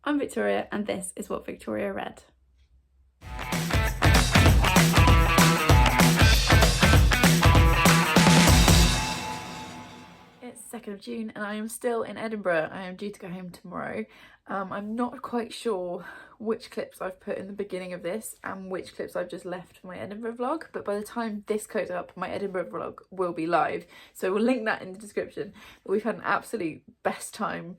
I'm Victoria and this is What Victoria Read. It's 2nd of June and I am still in Edinburgh. I am due to go home tomorrow. I'm not quite sure which clips I've put in the beginning of this and which clips I've just left for my Edinburgh vlog, but by the time this goes up, my Edinburgh vlog will be live, so we'll link that in the description. But we've had an absolute best time,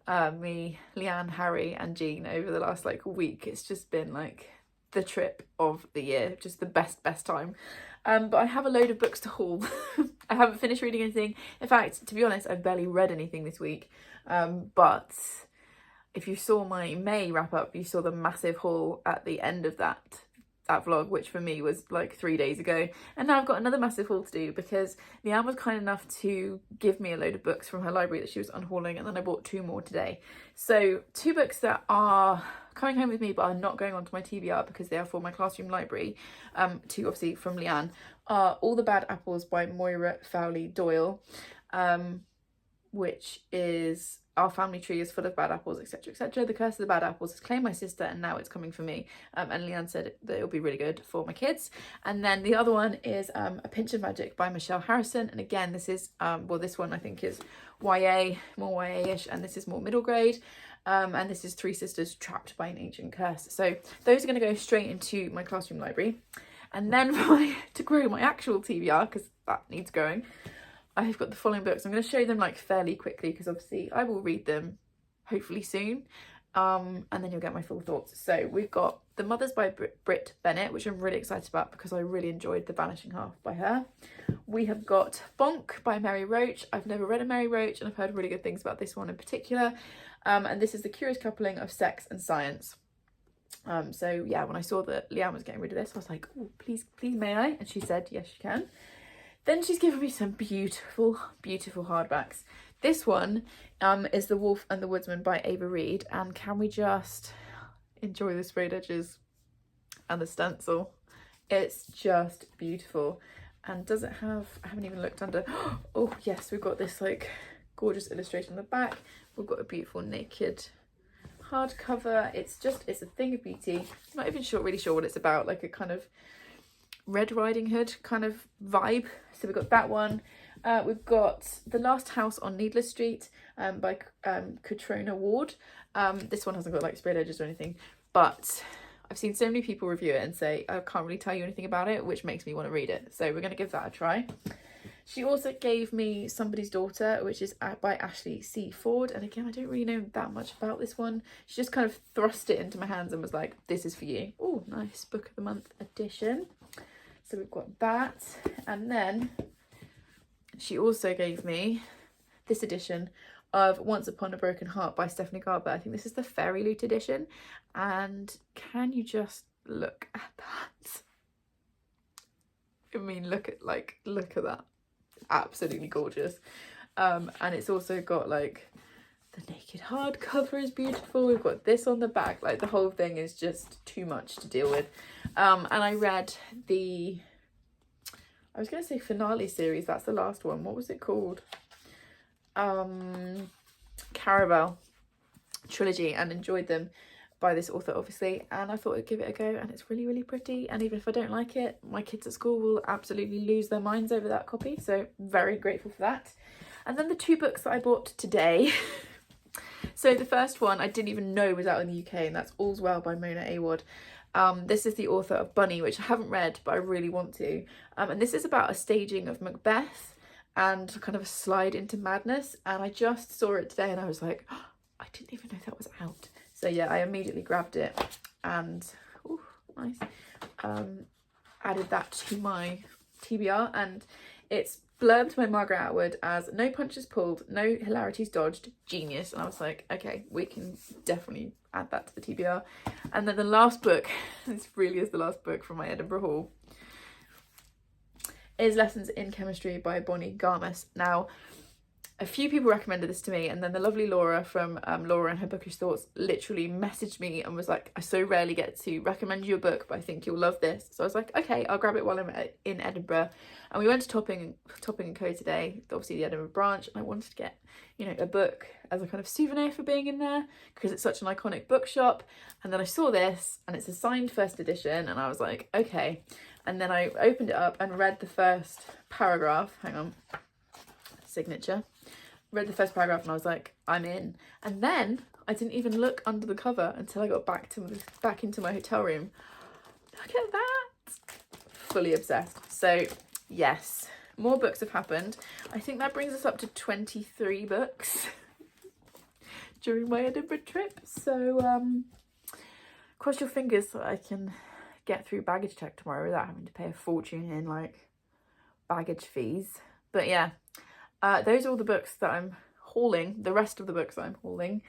me, Leanne, Harry and Jean, over the last week. It's just been like the trip of the year, just the best time. But I have a load of books to haul. I haven't finished reading anything. In fact, to be honest, I've barely read anything this week. But if you saw my May wrap up, you saw the massive haul at the end of that vlog, which for me was like 3 days ago. And now I've got another massive haul to do because Leanne was kind enough to give me a load of books from her library that she was unhauling, and then I bought 2 more today. So 2 books that are coming home with me but are not going onto my TBR because they are for my classroom library, to obviously from Leanne, are All the Bad Apples by Moira Fowley Doyle, which is Our Family Tree is Full of Bad Apples, etc, etc. The Curse of the Bad Apples has claimed my sister and now it's coming for me. And Leanne said that it'll be really good for my kids. And then the other one is A Pinch of Magic by Michelle Harrison. And again, this is, well, this one I think is YA, more YA-ish, and this is more middle grade. And this is 3 sisters trapped by an ancient curse. So those are going to go straight into my classroom library. And then to grow my actual TBR, because that needs going, I've got the following books. I'm going to show them fairly quickly because obviously I will read them hopefully soon, and then you'll get my full thoughts. So we've got The Mothers by Brit Bennett, which I'm really excited about because I really enjoyed The Vanishing Half by her. We have got Bonk by Mary Roach. I've never read a Mary Roach and I've heard really good things about this one in particular, and this is the curious coupling of sex and science. So yeah, when I saw that Leanne was getting rid of this, I was like, oh, please may I? And she said yes you can. Then she's given me some beautiful hardbacks. This one is The Wolf and the Woodsman by Ava Reid, and can we just enjoy the sprayed edges and the stencil? It's just beautiful. And does it have, I haven't even looked under, oh yes, we've got this gorgeous illustration on the back. We've got a beautiful naked hardcover. It's a thing of beauty. I'm not even really sure what it's about, like a kind of Red Riding Hood kind of vibe. So we've got that one. We've got The Last House on Needless Street by Catriona Ward. This one hasn't got sprayed edges or anything, but I've seen so many people review it and say I can't really tell you anything about it, which makes me want to read it. So we're going to give that a try. She also gave me Somebody's Daughter, which is by Ashley C. Ford. And again, I don't really know that much about this one. She just kind of thrust it into my hands and was like, this is for you. Oh, nice Book of the Month edition. So we've got that. And then she also gave me this edition of Once Upon a Broken Heart by Stephanie Garber. I think this is the Fairy Loot edition. And can you just look at that? I mean, look at that. Absolutely gorgeous. And it's also got the naked hardcover is beautiful. We've got this on the back. The whole thing is just too much to deal with. And I read I was going to say finale series. That's the last one. What was it called? Caraval trilogy, and enjoyed them by this author obviously, and I thought I'd give it a go, and it's really pretty. And even if I don't like it, my kids at school will absolutely lose their minds over that copy, so very grateful for that. And then the 2 books that I bought today. So the first one I didn't even know was out in the UK, and that's All's Well by Mona Awad. This is the author of Bunny, which I haven't read but I really want to, and this is about a staging of Macbeth and kind of a slide into madness, and I just saw it today and I was like, oh, I didn't even know that was out. So yeah, I immediately grabbed it and ooh, nice, added that to my TBR, and it's blurbed by Margaret Atwood as no punches pulled, no hilarities dodged, genius. And I was like, okay, we can definitely add that to the TBR. And then the last book, this really is the last book from my Edinburgh haul, is Lessons in Chemistry by Bonnie Garmus. Now, a few people recommended this to me, and then the lovely Laura from Laura and Her Bookish Thoughts literally messaged me and was like, I so rarely get to recommend you a book, but I think you'll love this. So I was like, okay, I'll grab it while I'm in Edinburgh. And we went to Topping and Co today, obviously the Edinburgh branch, and I wanted to get, you know, a book as a kind of souvenir for being in there because it's such an iconic bookshop. And then I saw this, and it's a signed first edition, and I was like, okay. And then I opened it up and read the first paragraph. Hang on, signature. Read the first paragraph and I was like, I'm in. And then I didn't even look under the cover until I got back into my hotel room. Look at that. Fully obsessed. So yes, more books have happened. I think that brings us up to 23 books during my Edinburgh trip. So cross your fingers that I can get through baggage check tomorrow without having to pay a fortune in like baggage fees. But yeah, those are all the books that I'm hauling, the rest of the books that I'm hauling.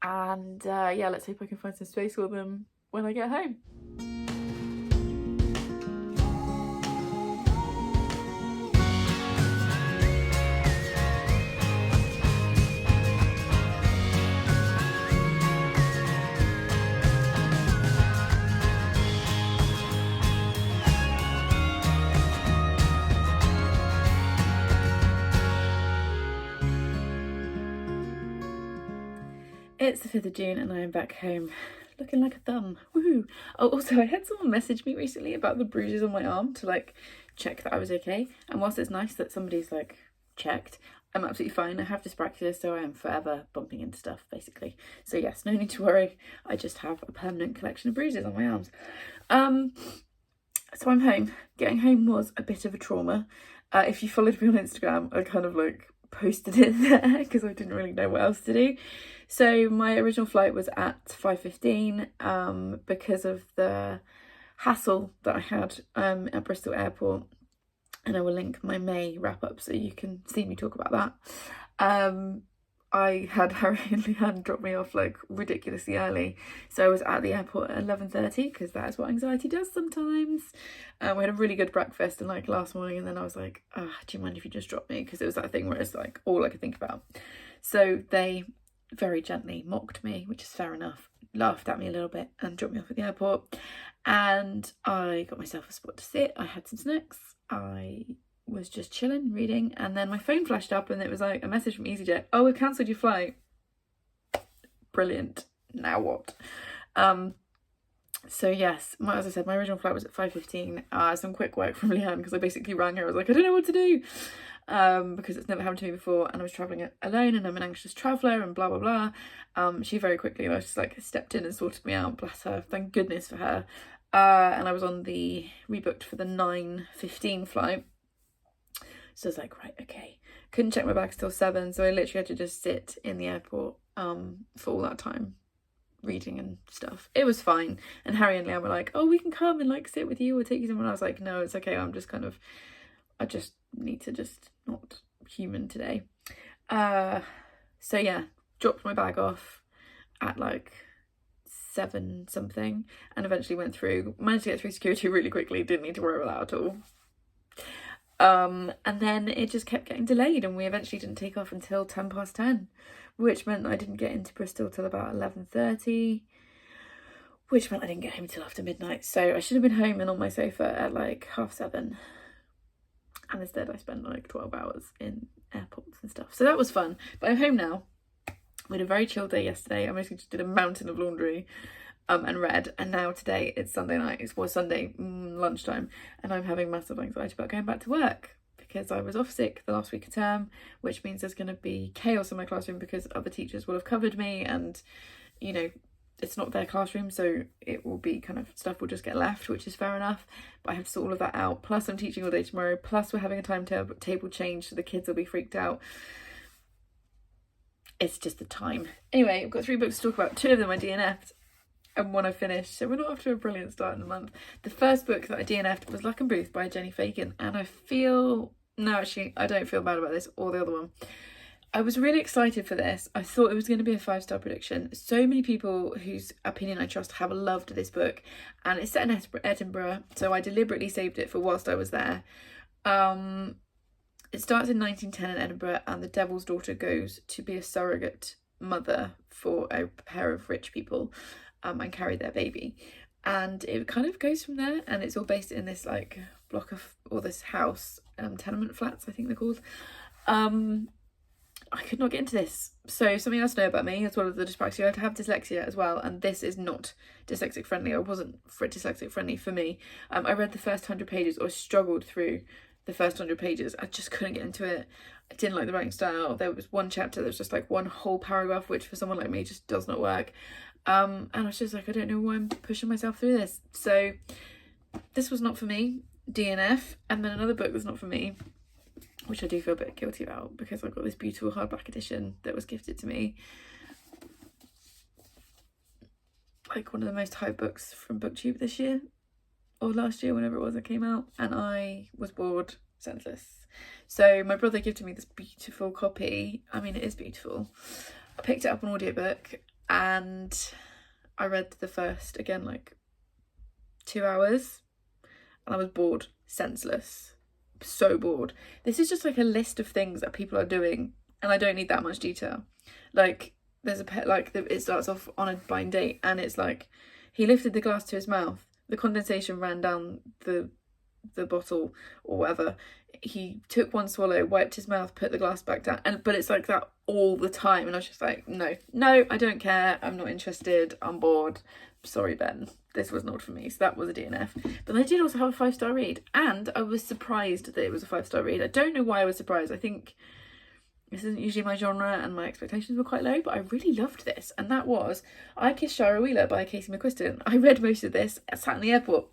And yeah, let's hope I can find some space for them when I get home. It's the 5th of June and I am back home looking like a thumb. Woohoo! Oh, also I had someone message me recently about the bruises on my arm to like check that I was okay. And whilst it's nice that somebody's like checked, I'm absolutely fine. I have dyspraxia, so I am forever bumping into stuff basically. So yes, no need to worry. I just have a permanent collection of bruises on my arms. So I'm home. Getting home was a bit of a trauma. If you followed me on Instagram, I kind of like posted it there because I didn't really know what else to do. So my original flight was at 5:15 because of the hassle that I had at Bristol Airport, and I will link my May wrap up so you can see me talk about that. I had Harry and Leanne drop me off like ridiculously early, so I was at the airport at 11:30 because that's what anxiety does sometimes. We had a really good breakfast and like last morning, and then I was like, do you mind if you just drop me, because it was that thing where it's like all I could think about. So they very gently mocked me, which is fair enough, laughed at me a little bit and dropped me off at the airport, and I got myself a spot to sit. I had some snacks, I was just chilling, reading, and then my phone flashed up and it was like a message from EasyJet. Oh, we've cancelled your flight. Brilliant. Now what? So yes, as I said, my original flight was at 5:15. Some quick work from Leanne because I basically rang her. I was like, I don't know what to do, because it's never happened to me before, and I was travelling alone and I'm an anxious traveller and blah blah blah. She very quickly just like stepped in and sorted me out, bless her, thank goodness for her. And I was rebooked for the 9:15 flight. So I was like, right, okay. Couldn't check my bags till 7, so I literally had to just sit in the airport for all that time, reading and stuff. It was fine. And Harry and Leanne were like, oh, we can come and like sit with you or take you somewhere. I was like, no, it's okay. I just need to just not human today. So yeah, dropped my bag off at like 7 something and eventually managed to get through security really quickly. Didn't need to worry about that at all. And then it just kept getting delayed, and we eventually didn't take off until 10:10, which meant I didn't get into Bristol till about 11:30, which meant I didn't get home till after midnight. So I should have been home and on my sofa at like 7:30, and instead I spent like 12 hours in airports and stuff. So that was fun, but I'm home now. We had a very chill day yesterday. I basically just did a mountain of laundry and read, and now today it's Sunday night. It was Sunday lunchtime, and I'm having massive anxiety about going back to work because I was off sick the last week of term, which means there's going to be chaos in my classroom because other teachers will have covered me, and you know, it's not their classroom, so it will be kind of stuff will just get left, which is fair enough, but I have to sort all of that out. Plus I'm teaching all day tomorrow, plus we're having a timetable change, so the kids will be freaked out. It's just the time. Anyway, I've got 3 books to talk about. 2 of them I DNF'd and 1 I finished, so we're not off to a brilliant start in the month. The first book that I DNF'd was Luck and Booth by Jenny Fagan, and I don't feel bad about this or the other one. I was really excited for this. I thought it was going to be a 5-star prediction. So many people whose opinion I trust have loved this book, and it's set in Edinburgh, so I deliberately saved it for whilst I was there. It starts in 1910 in Edinburgh, and the devil's daughter goes to be a surrogate mother for a pair of rich people and carry their baby. And it kind of goes from there, and it's all based in this like block of, or this house, tenement flats I think they're called. I could not get into this. So something else to know about me, as well as the dyspraxia, I have dyslexia as well, and this is not dyslexic friendly. I wasn't dyslexic friendly for me. I read the first 100 pages, or struggled through the first 100 pages. I just couldn't get into it. I didn't like the writing style. There was one chapter that was just like one whole paragraph, which for someone like me just does not work. And I was just like, I don't know why I'm pushing myself through this. So this was not for me, DNF. And then another book was not for me, which I do feel a bit guilty about, because I've got this beautiful hardback edition that was gifted to me. Like one of the most hyped books from Booktube this year, or last year, whenever it was it came out, and I was bored senseless. So my brother gifted me this beautiful copy. I mean, it is beautiful. I picked it up on audiobook, and I read the first, again, like 2 hours, and I was bored senseless. So bored. This is just like a list of things that people are doing, and I don't need that much detail. Like there's a pet, like it starts off on a blind date, and it's like he lifted the glass to his mouth, the condensation ran down the bottle or whatever, he took one swallow, wiped his mouth, put the glass back down, but it's like that all the time, and I was just like, no, I don't care, I'm not interested, I'm bored, sorry Ben, this was not for me. So that was a DNF. But I did also have a 5-star read, and I was surprised that it was a 5-star read. I don't know why I was surprised. I think this isn't usually my genre, and my expectations were quite low, but I really loved this, and that was I Kissed Shara Wheeler by Casey McQuiston. I read most of this, sat in the airport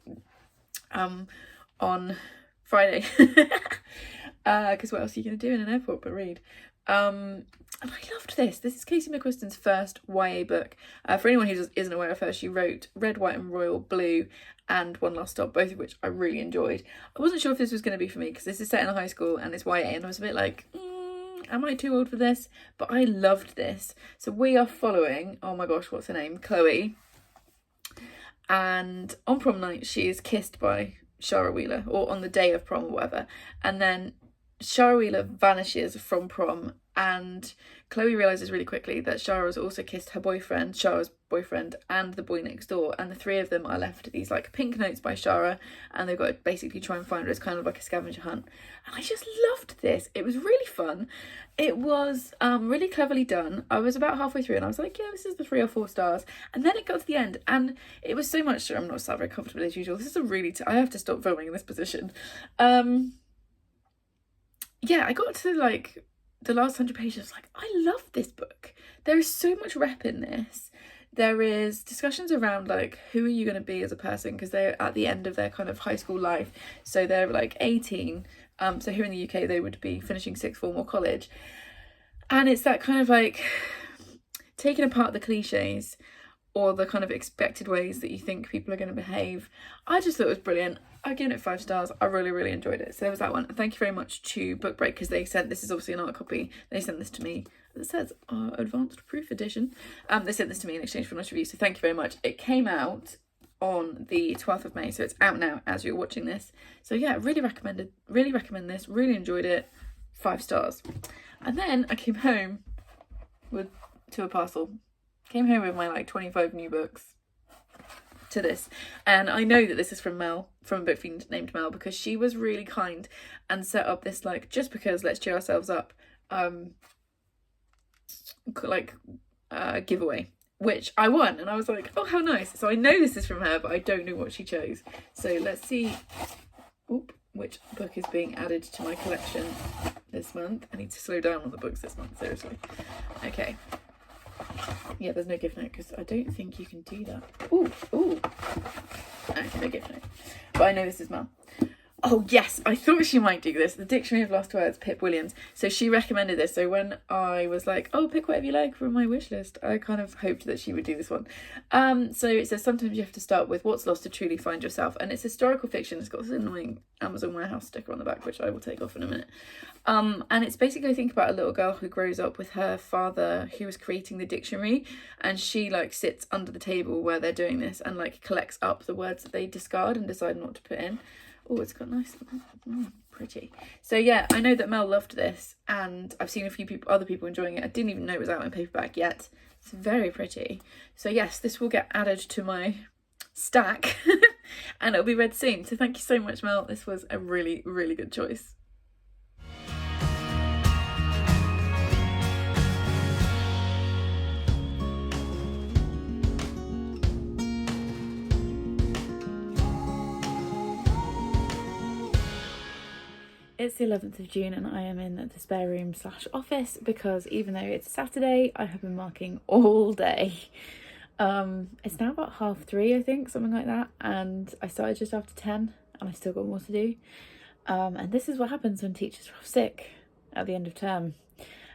on Friday, because what else are you going to do in an airport but read? And I loved this. This is Casey McQuiston's first YA book. For anyone who isn't aware of her, she wrote Red, White and Royal Blue and One Last Stop, both of which I really enjoyed. I wasn't sure if this was going to be for me, because this is set in a high school and it's YA, and I was a bit like, am I too old for this? But I loved this. So we are following, oh my gosh, what's her name? Chloe. And on prom night, she is kissed by Shara Wheeler, or on the day of prom or whatever. And then Shara Wheeler vanishes from prom, and Chloe realises really quickly that Shara has also kissed her boyfriend, Shara's boyfriend, and the boy next door, and the three of them are left these like pink notes by Shara, and they've got to basically try and find her. It's kind of like a scavenger hunt, and I just loved this. It was really fun. It was really cleverly done. I was about halfway through and I was like, yeah, this is the 3 or 4 stars, and then it got to the end and it was so much. I'm not sat very comfortably as usual. This is a really I have to stop filming in this position. Yeah, I got to like the last 100 pages, like, I love this book. There is so much rep in this. There is discussions around like, who are you going to be as a person, because they're at the end of their kind of high school life, so they're like 18. So here in the UK they would be finishing sixth form or college, and it's that kind of like taking apart the cliches or the kind of expected ways that you think people are going to behave. I just thought it was brilliant. I've given it 5 stars. I really enjoyed it. So there was that one. And thank you very much to Book Break, because they sent, this is obviously an art copy, they sent this to me. It says advanced proof edition. They sent this to me in exchange for a nice review, so thank you very much. It came out on the 12th of May, so it's out now as you're watching this. So yeah, really recommend this, really enjoyed it, 5 stars. And then I came home to a parcel. Came home with my like 25 new books to this, and I know that this is from Mel, from a book fiend named Mel, because she was really kind and set up this like, just because let's cheer ourselves up giveaway, which I won, and I was like, oh, how nice. So I know this is from her, but I don't know what she chose. So let's see which book is being added to my collection this month. I need to slow down on the books this month, seriously. Okay. Yeah, there's no gift note, because I don't think you can do that. Ooh. No gift note. But I know this is Mel. Oh yes, I thought she might do this. The Dictionary of Lost Words, Pip Williams. So she recommended this. So when I was like, oh, pick whatever you like from my wish list, I kind of hoped that she would do this one. So it says, sometimes you have to start with what's lost to truly find yourself. And it's historical fiction. It's got this annoying Amazon warehouse sticker on the back, which I will take off in a minute. And it's basically, think about a little girl who grows up with her father, who was creating the dictionary, and she like sits under the table where they're doing this and like collects up the words that they discard and decide not to put in, Oh, it's got nice, pretty. So yeah, I know that Mel loved this, and I've seen a few other people enjoying it. I didn't even know it was out in paperback yet. It's very pretty. So yes, this will get added to my stack and it'll be read soon. So thank you so much, Mel. This was a really, really good choice. It's the 11th of June and I am in the spare room / office because even though it's Saturday, I have been marking all day. It's now about 3:30, I think, something like that, and I started just after 10 and I still got more to do. And this is what happens when teachers are off sick at the end of term.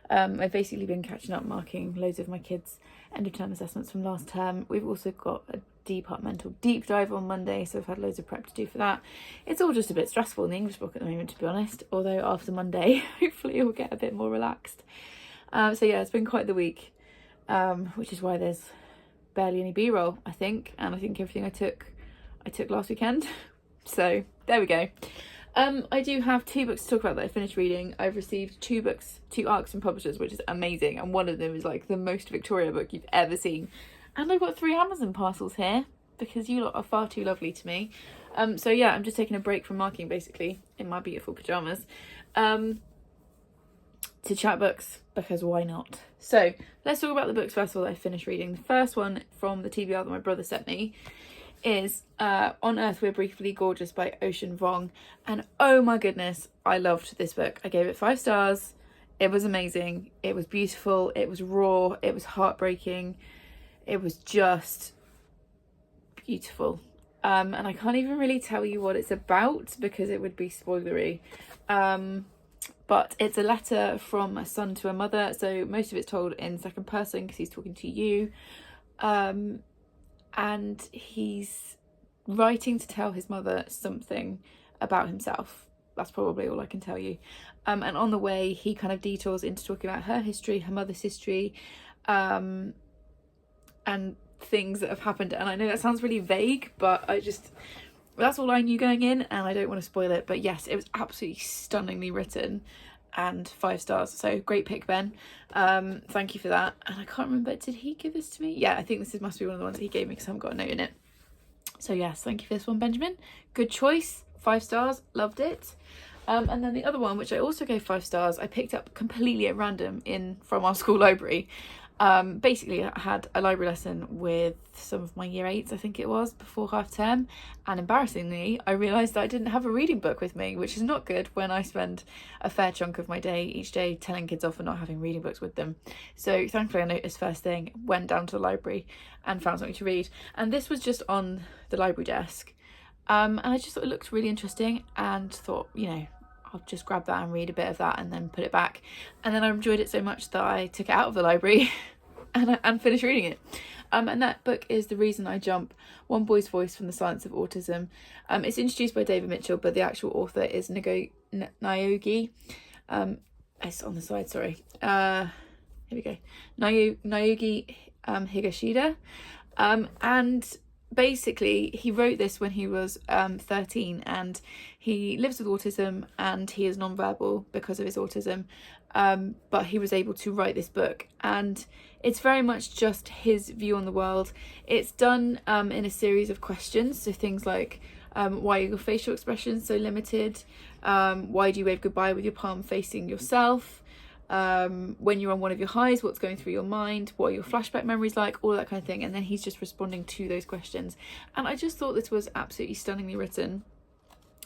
I've basically been catching up, marking loads of my kids' end of term assessments from last term. We've also got a departmental deep dive on Monday, so I've had loads of prep to do for that. It's all just a bit stressful in the English book at the moment, to be honest, although after Monday hopefully it will get a bit more relaxed. So yeah, it's been quite the week, which is why there's barely any b-roll, I think, and I think everything I took last weekend. So there we go. I do have 2 books to talk about that I finished reading. I've received 2 ARCs from publishers, which is amazing, and one of them is like the most Victoria book you've ever seen. And I've got 3 Amazon parcels here because you lot are far too lovely to me. So yeah, I'm just taking a break from marking, basically, in my beautiful pyjamas, to chat books, because why not? So let's talk about the books first of all that I finished reading. The first one from the TBR that my brother sent me is On Earth We're Briefly Gorgeous by Ocean Vuong, and oh my goodness, I loved this book. I gave it 5 stars. It was amazing. It was beautiful. It was raw. It was heartbreaking. It was just beautiful. And I can't even really tell you what it's about because it would be spoilery. But it's a letter from a son to a mother, so most of it's told in second person because he's talking to you. And he's writing to tell his mother something about himself. That's probably all I can tell you. And on the way, he kind of detours into talking about her history, her mother's history, and things that have happened. And I know that sounds really vague, but that's all I knew going in, and I don't want to spoil it. But yes, it was absolutely stunningly written and 5 stars. So great pick, Ben. Thank you for that. And I can't remember, did he give this to me? Yeah, I think this must be one of the ones that he gave me because I haven't got a note in it. So yes, thank you for this one, Benjamin. Good choice. 5 stars. Loved it. And then the other one, which I also gave 5 stars, I picked up completely at random from our school library. Basically, I had a library lesson with some of my year 8s, I think it was, before half term, and embarrassingly I realised that I didn't have a reading book with me, which is not good when I spend a fair chunk of my day each day telling kids off for not having reading books with them. So thankfully I noticed first thing, went down to the library and found something to read, and this was just on the library desk, and I just thought it looked really interesting and thought, you know, I'll just grab that and read a bit of that and then put it back. And then I enjoyed it so much that I took it out of the library and finished reading it. And that book is The Reason I Jump, One Boy's Voice from the Science of Autism. It's introduced by David Mitchell, but the actual author is Naogi. It's on the side, sorry. Here we go. Naogi Higashida. And basically he wrote this when he was 13, and he lives with autism and he is non-verbal because of his autism, but he was able to write this book, and it's very much just his view on the world. It's done in a series of questions, so things like why are your facial expressions so limited, why do you wave goodbye with your palm facing yourself, when you're on one of your highs, what's going through your mind, what are your flashback memories like, all that kind of thing. And then he's just responding to those questions, and I just thought this was absolutely stunningly written.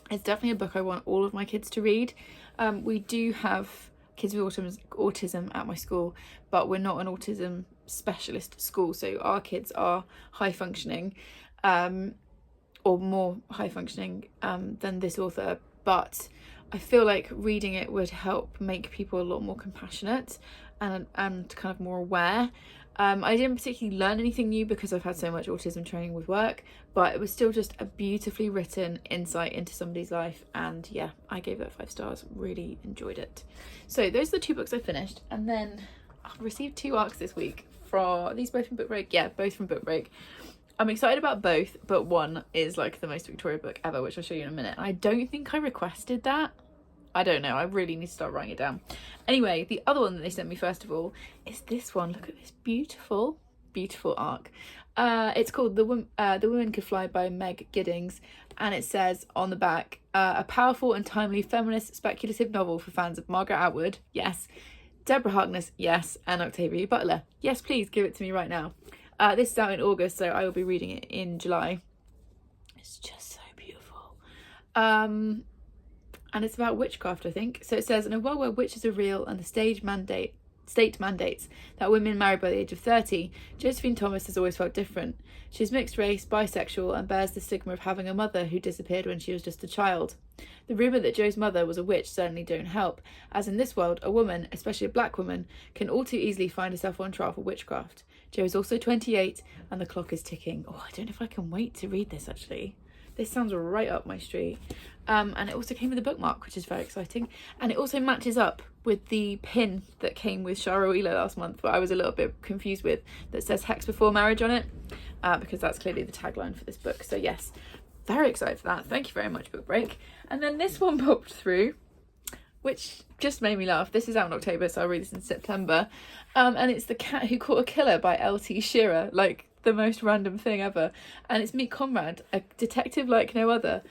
It's definitely a book I want all of my kids to read. We do have kids with autism at my school, but we're not an autism specialist school, so our kids are high functioning, or more high functioning than this author, but I feel like reading it would help make people a lot more compassionate and kind of more aware. I didn't particularly learn anything new because I've had so much autism training with work, but it was still just a beautifully written insight into somebody's life, and yeah, I gave that 5 stars. Really enjoyed it. So those are the 2 books I finished, and then I've received 2 ARCs this week. These both from Book Break? Yeah, both from Book Break. I'm excited about both, but one is like the most Victoria book ever, which I'll show you in a minute. I don't think I requested that. I don't know. I really need to start writing it down. Anyway, the other one that they sent me first of all is this one. Look at this beautiful, beautiful arc. It's called The Women Could Fly by Meg Giddings, and it says on the back, a powerful and timely feminist speculative novel for fans of Margaret Atwood, yes, Deborah Harkness, yes, and Octavia Butler, yes, please give it to me right now. This is out in August, so I will be reading it in July. It's just so beautiful. And it's about witchcraft, I think. So it says, in a world where witches are real and the state mandates that women marry by the age of 30, Josephine Thomas has always felt different. She's mixed race, bisexual, and bears the stigma of having a mother who disappeared when she was just a child. The rumour that Jo's mother was a witch certainly don't help, as in this world, a woman, especially a black woman, can all too easily find herself on trial for witchcraft. Jo is also 28, and the clock is ticking. Oh, I don't know if I can wait to read this, actually. This sounds right up my street. And it also came with a bookmark, which is very exciting. And it also matches up with the pin that came with Shara Wheeler last month, but I was a little bit confused with, that says Hex Before Marriage on it, because that's clearly the tagline for this book. So yes, very excited for that. Thank you very much, Book Break. And then this one popped through, which just made me laugh. This is out in October, so I'll read this in September. And it's The Cat Who Caught a Killer by L.T. Shearer. Like, the most random thing ever. And it's Meet Conrad, a detective like no other.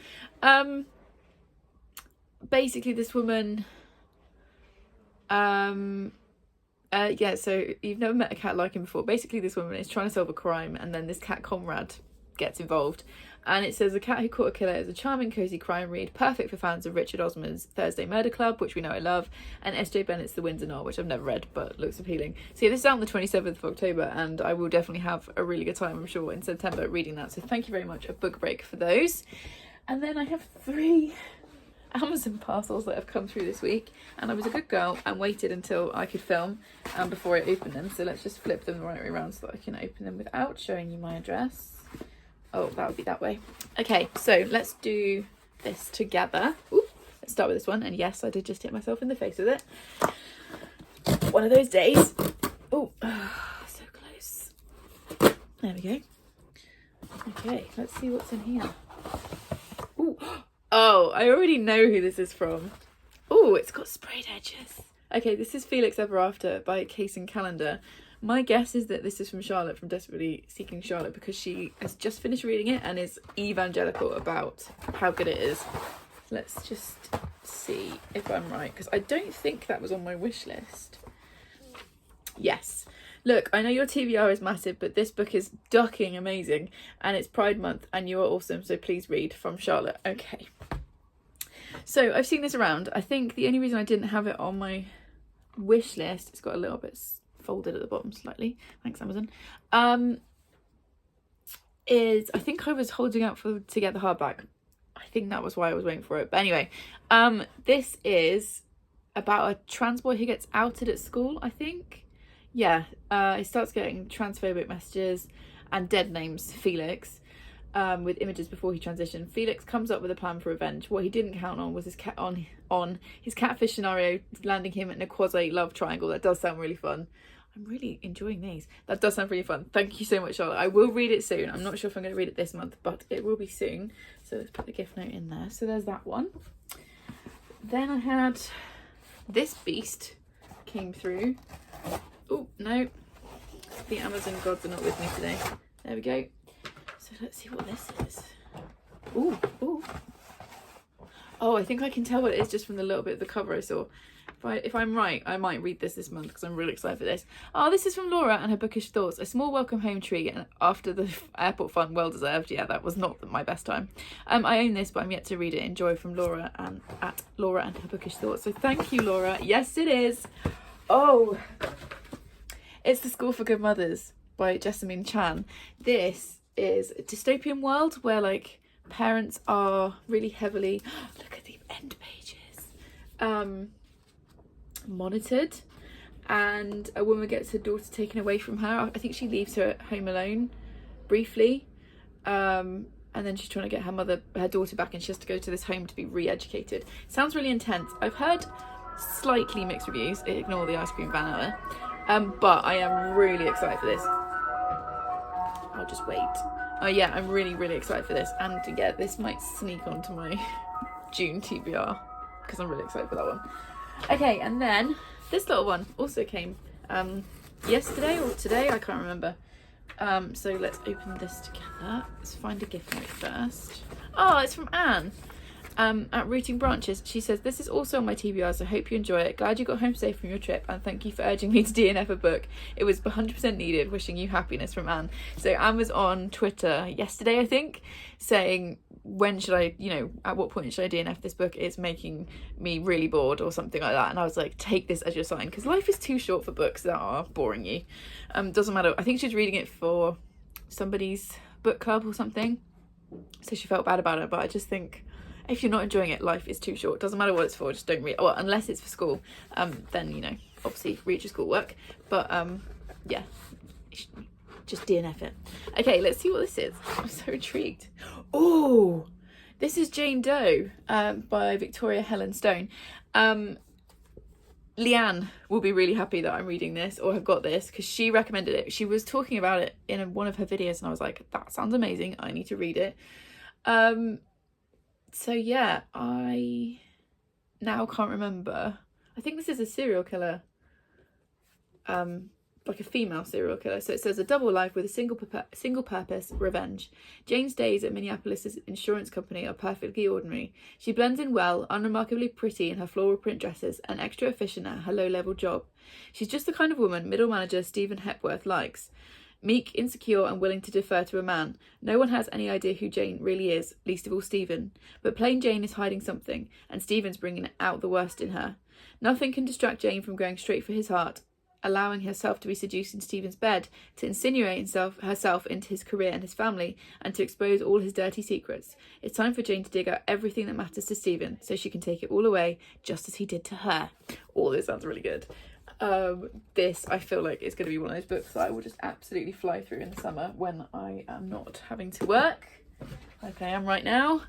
Basically this woman, so you've never met a cat like him before. Basically this woman is trying to solve a crime, and then this cat Conrad gets involved. And it says, The Cat Who Caught a Killer is a charming, cosy crime read, perfect for fans of Richard Osman's Thursday Murder Club, which we know I love, and S.J. Bennett's The Windsor Knot, which I've never read, but looks appealing. So yeah, this is out on the 27th of October, and I will definitely have a really good time, I'm sure, in September reading that. So thank you very much, a Book Break, for those. And then I have 3 Amazon parcels that have come through this week, and I was a good girl and waited until I could film before I opened them. So let's just flip them the right way around so that I can open them without showing you my address. Oh, that would be that way. Okay, so let's do this together. Ooh, let's start with this one. And yes, I did just hit myself in the face with it. One of those days. Oh, so close. There we go. Okay, let's see what's in here. Ooh. Oh, I already know who this is from. Oh, it's got sprayed edges. Okay, this is Felix Ever After by Case and Calendar. My guess is that this is from Charlotte, from Desperately Seeking Charlotte, because she has just finished reading it and is evangelical about how good it is. Let's just see if I'm right, because I don't think that was on my wish list. Yes. Look, I know your TBR is massive, but this book is ducking amazing, and it's Pride Month, and you are awesome, so please read, from Charlotte. Okay. So I've seen this around. I think the only reason I didn't have it on my wish list, it's got a little bit folded at the bottom slightly, thanks Amazon, is I think I was holding out to get the hardback. I think that was why I was waiting for it. But anyway, this is about a trans boy who gets outed at school, I think. Yeah, he starts getting transphobic messages and dead names, Felix, with images before he transitioned. Felix comes up with a plan for revenge. What he didn't count on was his his catfish scenario landing him in a quasi love triangle. That does sound really fun. I'm really enjoying these. That does sound really fun. Thank you so much, Charlotte. I will read it soon. I'm not sure if I'm going to read it this month, but it will be soon. So let's put the gift note in there. So there's that one. Then I had this beast came through. Oh, no. The Amazon gods are not with me today. There we go. So let's see what this is. Ooh, ooh. Oh, I think I can tell what it is just from the little bit of the cover I saw. If I'm right, I might read this month because I'm really excited for this. Oh, this is from Laura and her bookish thoughts. A small welcome home treat and after the airport fun, well deserved. Yeah, that was not my best time. I own this, but I'm yet to read it. Enjoy, from Laura and at Laura and her bookish thoughts. So thank you, Laura. Yes, it is. Oh, it's The School for Good Mothers by Jessamine Chan. This is a dystopian world where like parents are really heavily, look at the end pages, monitored, and a woman gets her daughter taken away from her. I think she leaves her at home alone briefly, and then she's trying to get her daughter back, and she has to go to this home to be re-educated. Sounds really intense. I've heard slightly mixed reviews, ignore the ice cream van hour, but I am really excited for this. I'll just wait. Oh yeah, I'm really, really excited for this. And yeah, this might sneak onto my June TBR because I'm really excited for that one. Okay, and then this little one also came yesterday or today, I can't remember. So let's open this together. Let's find a gift note first. Oh, it's from Anne. At Rooting Branches. She says, this is also on my TBR, so I hope you enjoy it. Glad you got home safe from your trip, and thank you for urging me to DNF a book. It was 100% needed. Wishing you happiness, from Anne. So Anne was on Twitter yesterday, I think, saying, when should I, you know, at what point should I DNF this book? It's making me really bored or something like that. And I was like, take this as your sign, because life is too short for books that are boring you. Doesn't matter. I think she's reading it for somebody's book club or something, so she felt bad about it. But I just think, if you're not enjoying it, life is too short. Doesn't matter what it's for, just don't read. Well, unless it's for school, then, you know, obviously read your schoolwork. But yeah, just DNF it. Okay, let's see what this is. I'm so intrigued. Oh, this is Jane Doe by Victoria Helen Stone. Leanne will be really happy that I'm reading this or have got this, because she recommended it. She was talking about it in one of her videos and I was like, that sounds amazing, I need to read it. So yeah, I now can't remember. I think this is a serial killer, like a female serial killer. So it says, a double life with a single purpose, revenge. Jane's days at Minneapolis' insurance company are perfectly ordinary. She blends in well, unremarkably pretty in her floral print dresses, and extra efficient at her low-level job. She's just the kind of woman middle manager Stephen Hepworth likes. Meek, insecure, and willing to defer to a man. No one has any idea who Jane really is, least of all Stephen. But plain Jane is hiding something, and Stephen's bringing out the worst in her. Nothing can distract Jane from going straight for his heart, allowing herself to be seduced in Stephen's bed, to insinuate herself into his career and his family, and to expose all his dirty secrets. It's time for Jane to dig out everything that matters to Stephen, so she can take it all away, just as he did to her. All this sounds really good. This, I feel like, is going to be one of those books that I will just absolutely fly through in the summer when I am not having to work, like I am right now.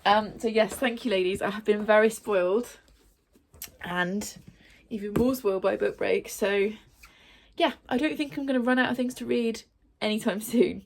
So yes, thank you, ladies. I have been very spoiled, and even more spoiled by book break. So yeah, I don't think I'm going to run out of things to read anytime soon.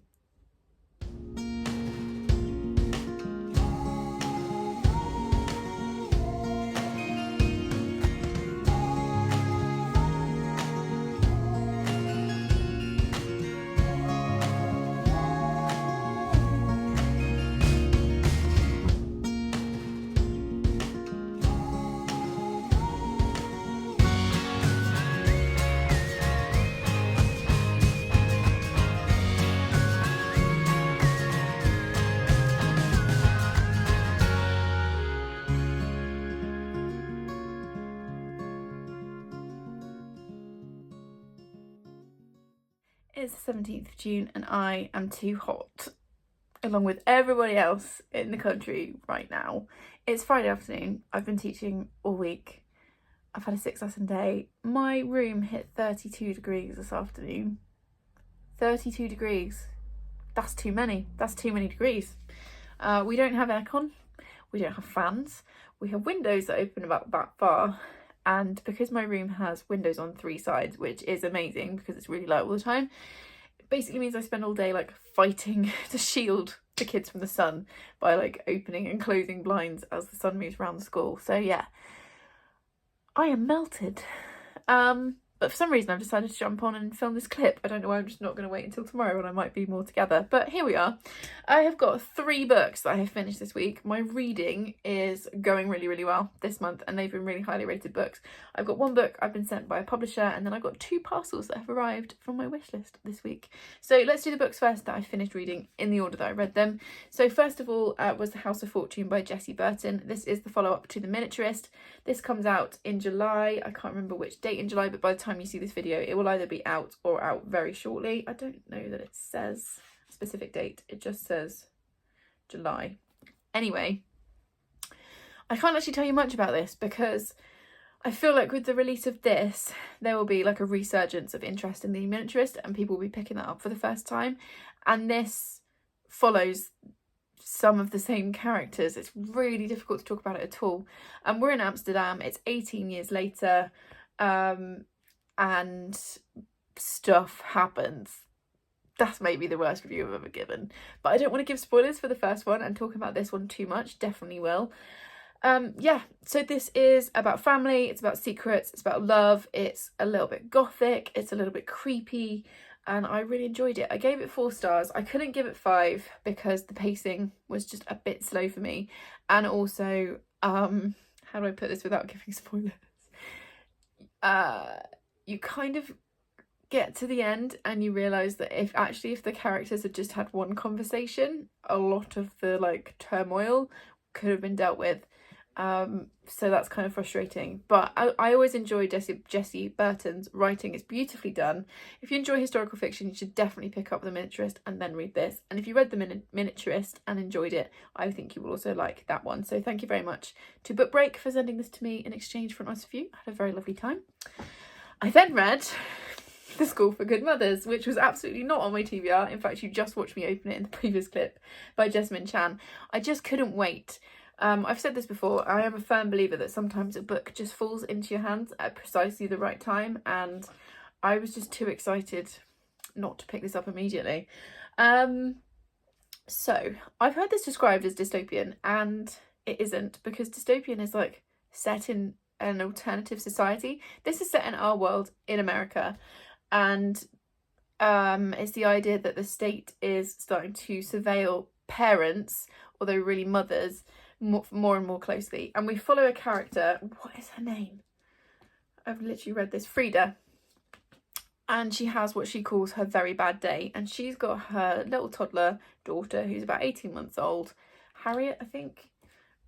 It's the 17th of June and I am too hot, along with everybody else in the country right now. It's Friday afternoon. I've been teaching all week. I've had a 6-lesson day. My room hit 32 degrees this afternoon. 32 degrees. That's too many. That's too many degrees. We don't have aircon. We don't have fans. We have windows that open about that far. And because my room has windows on 3 sides, which is amazing because it's really light all the time, it basically means I spend all day like fighting to shield the kids from the sun by like opening and closing blinds as the sun moves around the school. So yeah, I am melted. But for some reason I've decided to jump on and film this clip. I don't know why. I'm just not going to wait until tomorrow when I might be more together. But here we are. I have got 3 books that I have finished this week. My reading is going really, really well this month, and they've been really highly rated books. I've got 1 book I've been sent by a publisher, and then I've got 2 parcels that have arrived from my wish list this week. So let's do the books first that I finished reading in the order that I read them. So first of all was The House of Fortune by Jessie Burton. This is the follow-up to The Miniaturist. This comes out in July. I can't remember which date in July, but by the time you see this video, it will either be out or out very shortly. I don't know that it says a specific date. It just says July. Anyway, I can't actually tell you much about this because I feel like with the release of this, there will be like a resurgence of interest in The Miniaturist and people will be picking that up for the first time. And this follows some of the same characters. It's really difficult to talk about it at all. We're in Amsterdam. It's 18 years later. And stuff happens. that's maybe the worst review I've ever given. But I don't want to give spoilers for the first one and talk about this one too much. Definitely will. Yeah, so this is about family, it's about secrets, it's about love, it's a little bit gothic, it's a little bit creepy, and I really enjoyed it. I gave it 4 stars. I couldn't give it 5 because the pacing was just a bit slow for me. And also, how do I put this without giving spoilers? You kind of get to the end and you realise that if the characters had just had one conversation, a lot of the like turmoil could have been dealt with. So that's kind of frustrating, but I always enjoy Jessie Burton's writing. It's beautifully done. If you enjoy historical fiction, you should definitely pick up The Miniaturist and then read this. And if you read The Miniaturist and enjoyed it, I think you will also like that one. So thank you very much to Book Break for sending this to me in exchange for a nice review. I had a very lovely time. I then read The School for Good Mothers, which was absolutely not on my TBR. In fact, you just watched me open it in the previous clip, by Jessamine Chan. I just couldn't wait. I've said this before, I am a firm believer that sometimes a book just falls into your hands at precisely the right time, and I was just too excited not to pick this up immediately. So I've heard this described as dystopian, and it isn't, because dystopian is like set in an alternative society. This is set in our world in America, and it's the idea that the state is starting to surveil parents, although really mothers, more and more closely. And we follow a character, what is her name? I've literally read this, Frida. And she has what she calls her very bad day. And she's got her little toddler daughter who's about 18 months old. Harriet, I think.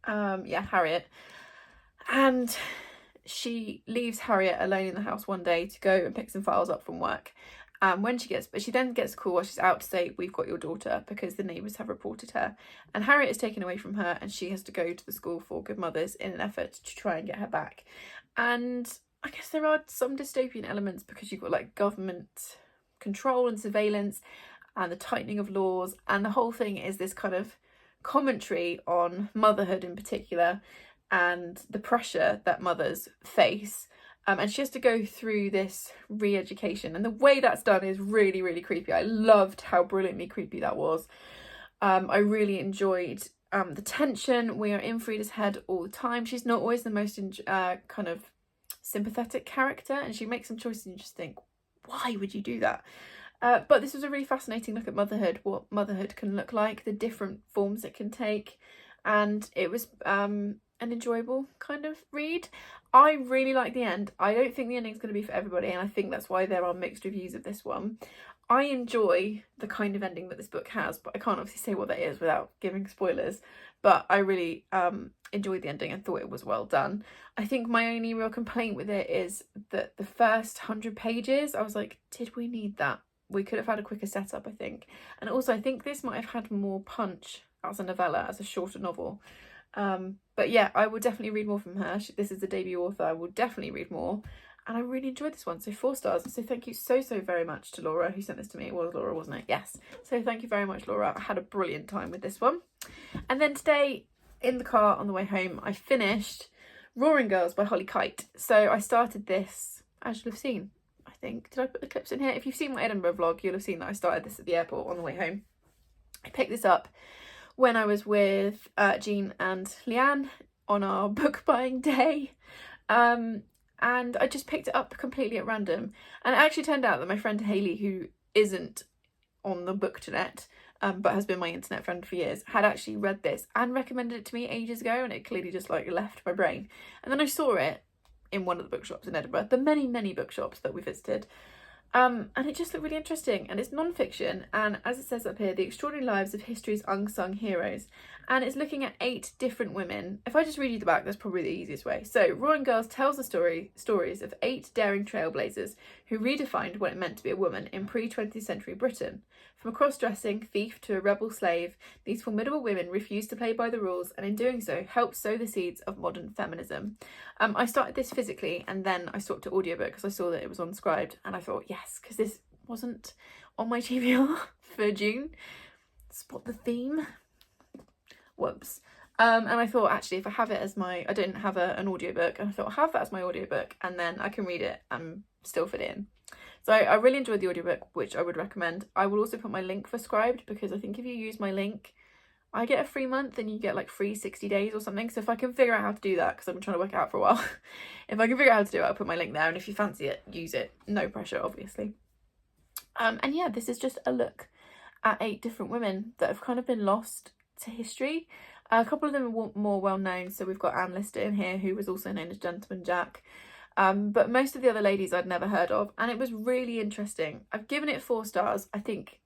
Yeah, Harriet. And she leaves Harriet alone in the house one day to go and pick some files up from work. But she then gets a call while she's out to say, we've got your daughter, because the neighbours have reported her. And Harriet is taken away from her and she has to go to the School for Good Mothers in an effort to try and get her back. And I guess there are some dystopian elements because you've got like government control and surveillance and the tightening of laws. And the whole thing is this kind of commentary on motherhood in particular and the pressure that mothers face. And she has to go through this re-education, and the way that's done is really, really creepy. I loved how brilliantly creepy that was. I really enjoyed the tension. We are in Frida's head all the time. She's not always the most kind of sympathetic character, and she makes some choices and you just think, why would you do that? But this was a really fascinating look at motherhood, what motherhood can look like, the different forms it can take, and it was an enjoyable kind of read. I really like the end. I don't think the ending's going to be for everybody, and I think that's why there are mixed reviews of this one. I enjoy the kind of ending that this book has, but I can't obviously say what that is without giving spoilers. But I really enjoyed the ending and thought it was well done. I think my only real complaint with it is that the first 100 pages, I was like, did we need that? We could have had a quicker setup, I think. And also, I think this might have had more punch as a novella, as a shorter novel. But yeah, I will definitely read more from her. This is the debut author. I will definitely read more, and I really enjoyed this one. So 4 stars. So thank you so very much to Laura who sent this to me. It was Laura, wasn't it? Yes. So thank you very much, Laura. I had a brilliant time with this one. And then today in the car on the way home, I finished Roaring Girls by Holly Kite. So I started this, as you'll have seen, I think. Did I put the clips in here? If you've seen my Edinburgh vlog, you'll have seen that I started this at the airport on the way home. I picked this up when I was with Jean and Leanne on our book buying day, and I just picked it up completely at random. And it actually turned out that my friend Hayley, who isn't on the Booktunet but has been my internet friend for years, had actually read this and recommended it to me ages ago, and it clearly just like left my brain. And then I saw it in one of the bookshops in Edinburgh, the many bookshops that we visited. And it just looked really interesting, and it's non-fiction, and as it says up here, the extraordinary lives of history's unsung heroes, and it's looking at 8 different women. If I just read you the back, that's probably the easiest way. So Roaring Girls tells the stories of 8 daring trailblazers who redefined what it meant to be a woman in pre-20th century Britain. From a cross-dressing thief to a rebel slave, these formidable women refused to play by the rules, and in doing so helped sow the seeds of modern feminism. I started this physically, and then I swapped to audiobook because I saw that it was on Scribed, and I thought, yes, because this wasn't on my TBR for June. Spot the theme. Whoops. And I thought, actually, if I have it as my, I didn't have an audiobook, and I thought I'll have that as my audiobook, and then I can read it and still fit it in. So I really enjoyed the audiobook, which I would recommend. I will also put my link for Scribed, because I think if you use my link, I get a free month and you get like free 60 days or something. So if I can figure out how to do that, because I've been trying to work it out for a while, if I can figure out how to do it, I'll put my link there. And if you fancy it, use it. No pressure, obviously. And yeah, this is just a look at 8 different women that have kind of been lost to history. A couple of them are more well known. So we've got Anne Lister in here, who was also known as Gentleman Jack. But most of the other ladies I'd never heard of, and it was really interesting. I've given it 4 stars. I think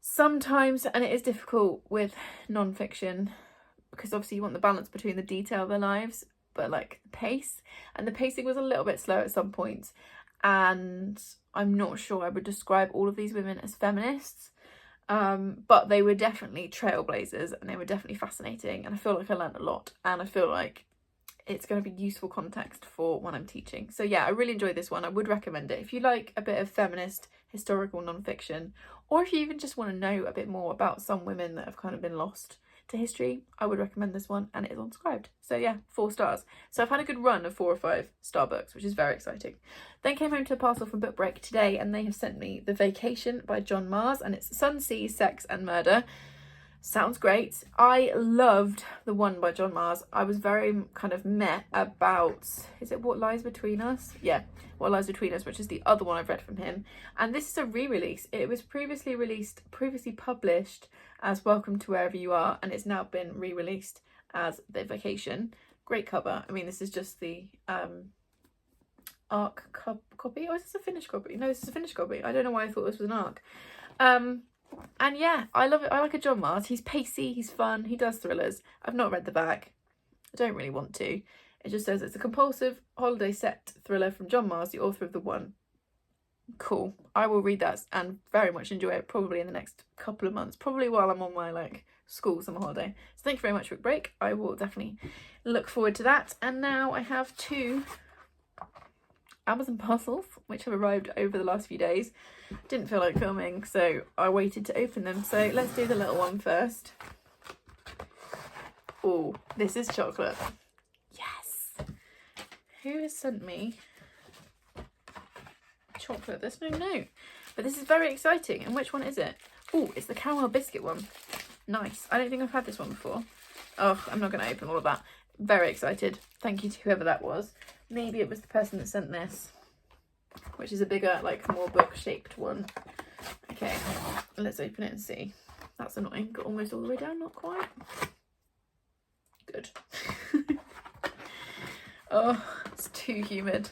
sometimes, and it is difficult with non-fiction, because obviously you want the balance between the detail of their lives, but like the pace, and the pacing was a little bit slow at some points, and I'm not sure I would describe all of these women as feminists, but they were definitely trailblazers, and they were definitely fascinating, and I feel like I learned a lot, and I feel like it's going to be useful context for when I'm teaching. So yeah, I really enjoyed this one. I would recommend it if you like a bit of feminist historical non-fiction, or if you even just want to know a bit more about some women that have kind of been lost to history. I would recommend this one, and it is on Scribed. So yeah, 4 stars. So I've had a good run of 4 or 5 star books, which is very exciting. Then came home to a parcel from Book Break today, and they have sent me The Vacation by John Mars, and it's Sun, Sea, Sex and Murder. Sounds great. I loved the one by John Mars. I was very kind of meh about, is it What Lies Between Us? Yeah, What Lies Between Us, which is the other one I've read from him. And this is a re-release. It was previously published as Welcome to Wherever You Are, and it's now been re-released as The Vacation. Great cover. I mean, this is just the ARC copy. Or is this a finished copy? No, this is a finished copy. I don't know why I thought this was an ARC. And yeah, I love it. I like a John Mars. He's pacey, he's fun, he does thrillers. I've not read the back. I don't really want to. It just says it's a compulsive holiday set thriller from John Mars, the author of The One. Cool. I will read that and very much enjoy it, probably in the next couple of months, probably while I'm on my like school summer holiday. So thank you very much for Book Break. I will definitely look forward to that. And now I have 2 Amazon parcels which have arrived over the last few days. Didn't feel like filming, so I waited to open them. So let's do the little one first. Oh, this is chocolate. Yes. Who has sent me chocolate? There's no note, but this is very exciting. And which one is it? Oh, it's the caramel biscuit one. Nice. I don't think I've had this one before. Oh, I'm not going to open all of that. Very excited. Thank you to whoever that was. Maybe it was the person that sent this, which is a bigger, like more book shaped one. Okay, let's open it and see. That's annoying. Got almost all the way down, not quite. Good. Oh, it's too humid.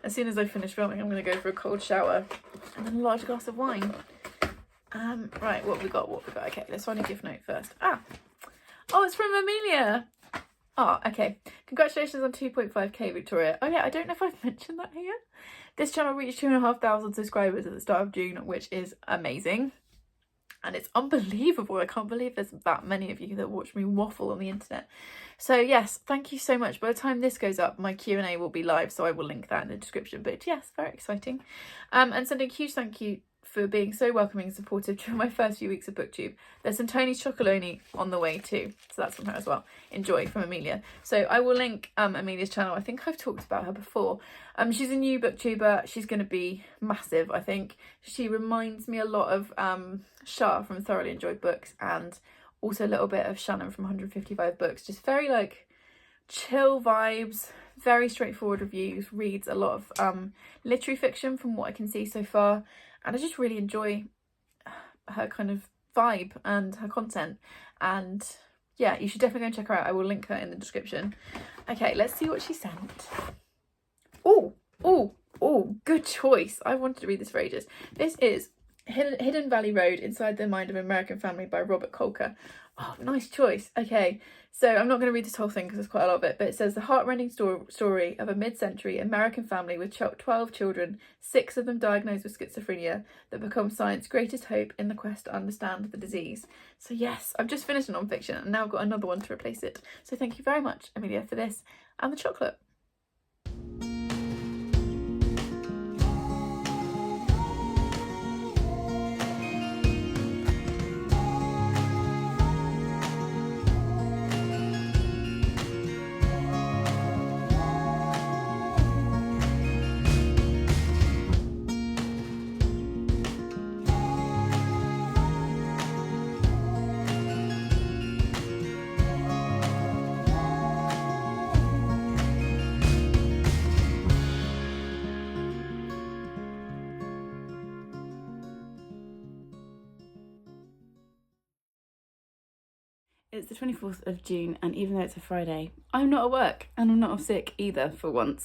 As soon as I finish filming, I'm going to go for a cold shower and then a large glass of wine. Right, what have we got? Okay, let's find a gift note first. Oh, it's from Amelia. Oh, okay. Congratulations on 2.5k, Victoria. Oh yeah, I don't know if I've mentioned that here. This channel reached 2,500 subscribers at the start of June, which is amazing. And it's unbelievable. I can't believe there's that many of you that watch me waffle on the internet. So yes, thank you so much. By the time this goes up, my Q&A will be live, so I will link that in the description. But yes, very exciting. And sending a huge thank you for being so welcoming and supportive during my first few weeks of Booktube. There's some Tony's Chocolonely on the way too, so that's from her as well. Enjoy, from Amelia. So I will link Amelia's channel. I think I've talked about her before. She's a new booktuber. She's going to be massive, I think. She reminds me a lot of Shah from Thoroughly Enjoyed Books, and also a little bit of Shannon from 155 Books. Just very like chill vibes, very straightforward reviews, reads a lot of literary fiction from what I can see so far. And I just really enjoy her kind of vibe and her content. And yeah, you should definitely go and check her out. I will link her in the description. Okay, let's see what she sent. Oh, good choice. I wanted to read this for ages. This is Hidden Valley Road, Inside the Mind of an American Family by Robert Kolker. Oh, nice choice. Okay, so I'm not going to read this whole thing because there's quite a lot of it, but it says the heartrending story of a mid-century American family with 12 children, 6 of them diagnosed with schizophrenia, that become science's greatest hope in the quest to understand the disease. So yes, I've just finished a non-fiction and now I've got another one to replace it. So thank you very much, Amelia, for this and the chocolate. It's the 24th of June, and even though it's a Friday, I'm not at work and I'm not off sick either for once.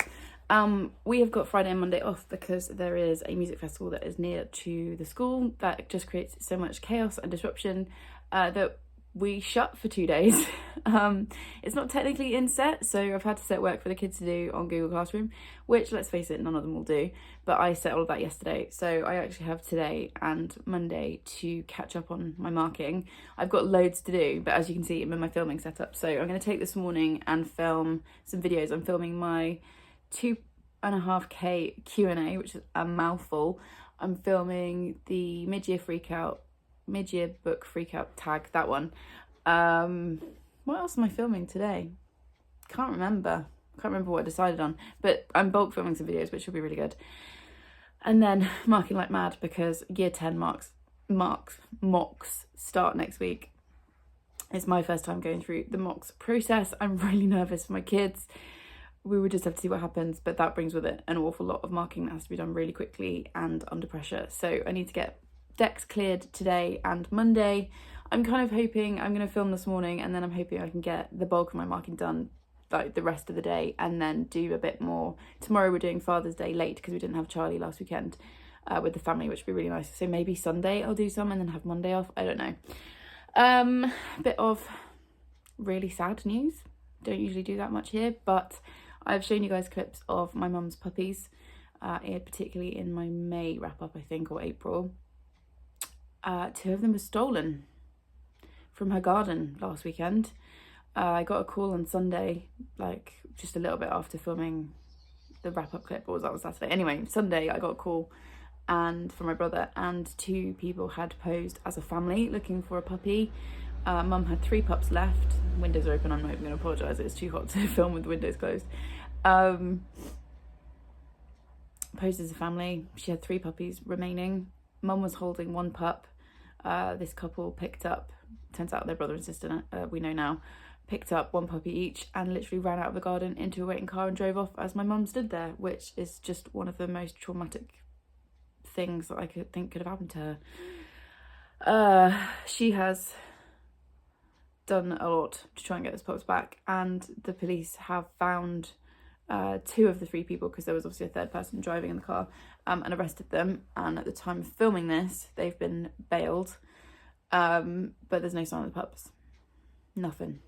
We have got Friday and Monday off because there is a music festival that is near to the school that just creates so much chaos and disruption that we shut for 2 days. It's not technically in set, so I've had to set work for the kids to do on Google Classroom, which, let's face it, none of them will do, but I set all of that yesterday, so I actually have today and Monday to catch up on my marking. I've got loads to do, but as you can see, I'm in my filming setup, so I'm going to take this morning and film some videos. I'm filming my 2.5k Q&A, which is a mouthful. I'm filming the mid-year book freakout tag, that one. What else am I filming today? Can't remember what I decided on, but I'm bulk filming some videos, which will be really good. And then marking like mad because year 10 mocks start next week. It's my first time going through the mocks process. I'm really nervous for my kids. We would just have to see what happens, but that brings with it an awful lot of marking that has to be done really quickly and under pressure. So I need to get decks cleared today and Monday. I'm kind of hoping I'm going to film this morning, and then I'm hoping I can get the bulk of my marking done like the rest of the day, and then do a bit more. Tomorrow we're doing Father's Day late because we didn't have Charlie last weekend with the family, which would be really nice. So maybe Sunday I'll do some and then have Monday off. I don't know. A bit of really sad news. Don't usually do that much here, but I've shown you guys clips of my mum's puppies, particularly in my May wrap up, I think, or April. 2 of them were stolen from her garden last weekend. I got a call on Sunday, like just a little bit after filming the wrap up clip, or was that on Saturday? Anyway, Sunday I got a call from my brother, and 2 people had posed as a family looking for a puppy. Mum had 3 pups left. Windows are open, I'm not even going to apologise, it's too hot to film with the windows closed. Posed as a family. She had 3 puppies remaining. Mum was holding 1 pup. This couple picked up, turns out they're brother and sister, we know now, picked up 1 puppy each and literally ran out of the garden into a waiting car and drove off as my mum stood there, which is just one of the most traumatic things that I could think could have happened to her. She has done a lot to try and get those pups back, and the police have found 2 of the 3 people, because there was obviously a 3rd person driving in the car, and arrested them. And at the time of filming this, they've been bailed, but there's no sign of the pups, nothing.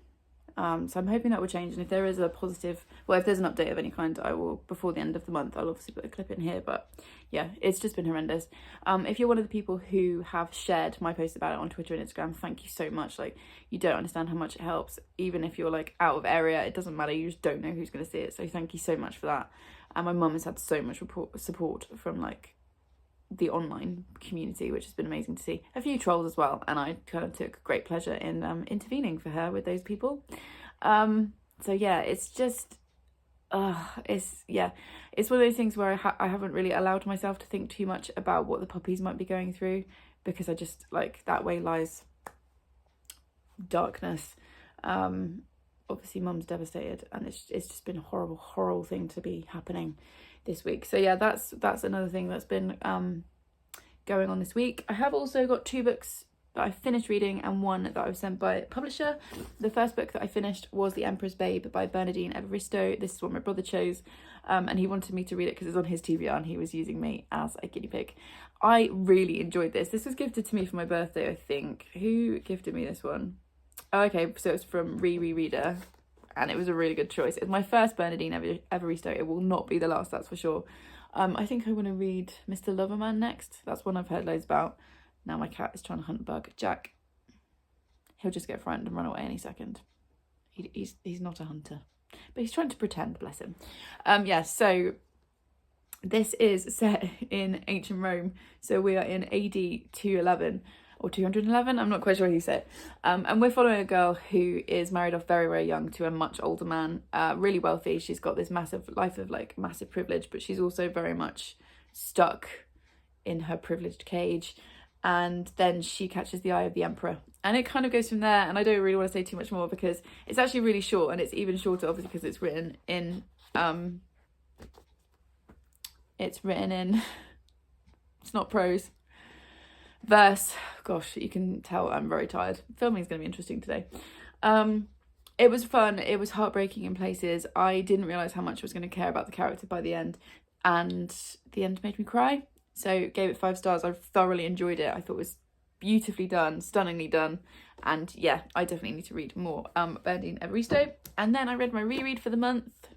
So I'm hoping that will change, and if there is a positive, well, if there's an update of any kind, I will, before the end of the month, I'll obviously put a clip in here. But yeah, it's just been horrendous. If you're one of the people who have shared my post about it on Twitter and Instagram, thank you so much. Like, you don't understand how much it helps. Even if you're like out of area, it doesn't matter, you just don't know who's going to see it, so thank you so much for that. And my mum has had so much support from like the online community, which has been amazing to see. A few trolls as well, and I kind of took great pleasure in intervening for her with those people. So yeah, it's just it's one of those things where I haven't really allowed myself to think too much about what the puppies might be going through, because I just, like, that way lies darkness. Obviously mum's devastated, and it's just been a horrible thing to be happening this week. So yeah, that's another thing that's been going on this week. I have also got 2 books that I finished reading and 1 that I was sent by a publisher. The first book that I finished was The Emperor's Babe by Bernardine Evaristo. This is what my brother chose, and he wanted me to read it because it's on his TBR and he was using me as a guinea pig. I really enjoyed this. This was gifted to me for my birthday, I think. Who gifted me this one? Oh, okay, so it's from Reader, and it was a really good choice. It's my first Bernardine Evaristo. It will not be the last, that's for sure. I think I want to read Mr. Loverman next. That's one I've heard loads about. Now my cat is trying to hunt a bug. Jack, he'll just get frightened and run away any second. He's not a hunter, but he's trying to pretend, bless him. Yeah, so this is set in ancient Rome. So we are in AD 211 or 211, I'm not quite sure how you say it. And we're following a girl who is married off very, very young to a much older man, really wealthy. She's got this massive life of like massive privilege, but she's also very much stuck in her privileged cage. And then she catches the eye of the emperor, and it kind of goes from there. And I don't really want to say too much more because it's actually really short, and it's even shorter obviously because it's written in it's not prose, verse. Gosh, you can tell I'm very tired. Filming is going to be interesting today. It was fun. It was heartbreaking in places. I didn't realise how much I was going to care about the character by the end, and the end made me cry. So gave it 5 stars. I thoroughly enjoyed it. I thought it was beautifully done, stunningly done, and yeah, I definitely need to read more Bernardine Evaristo. And then I read my reread for the month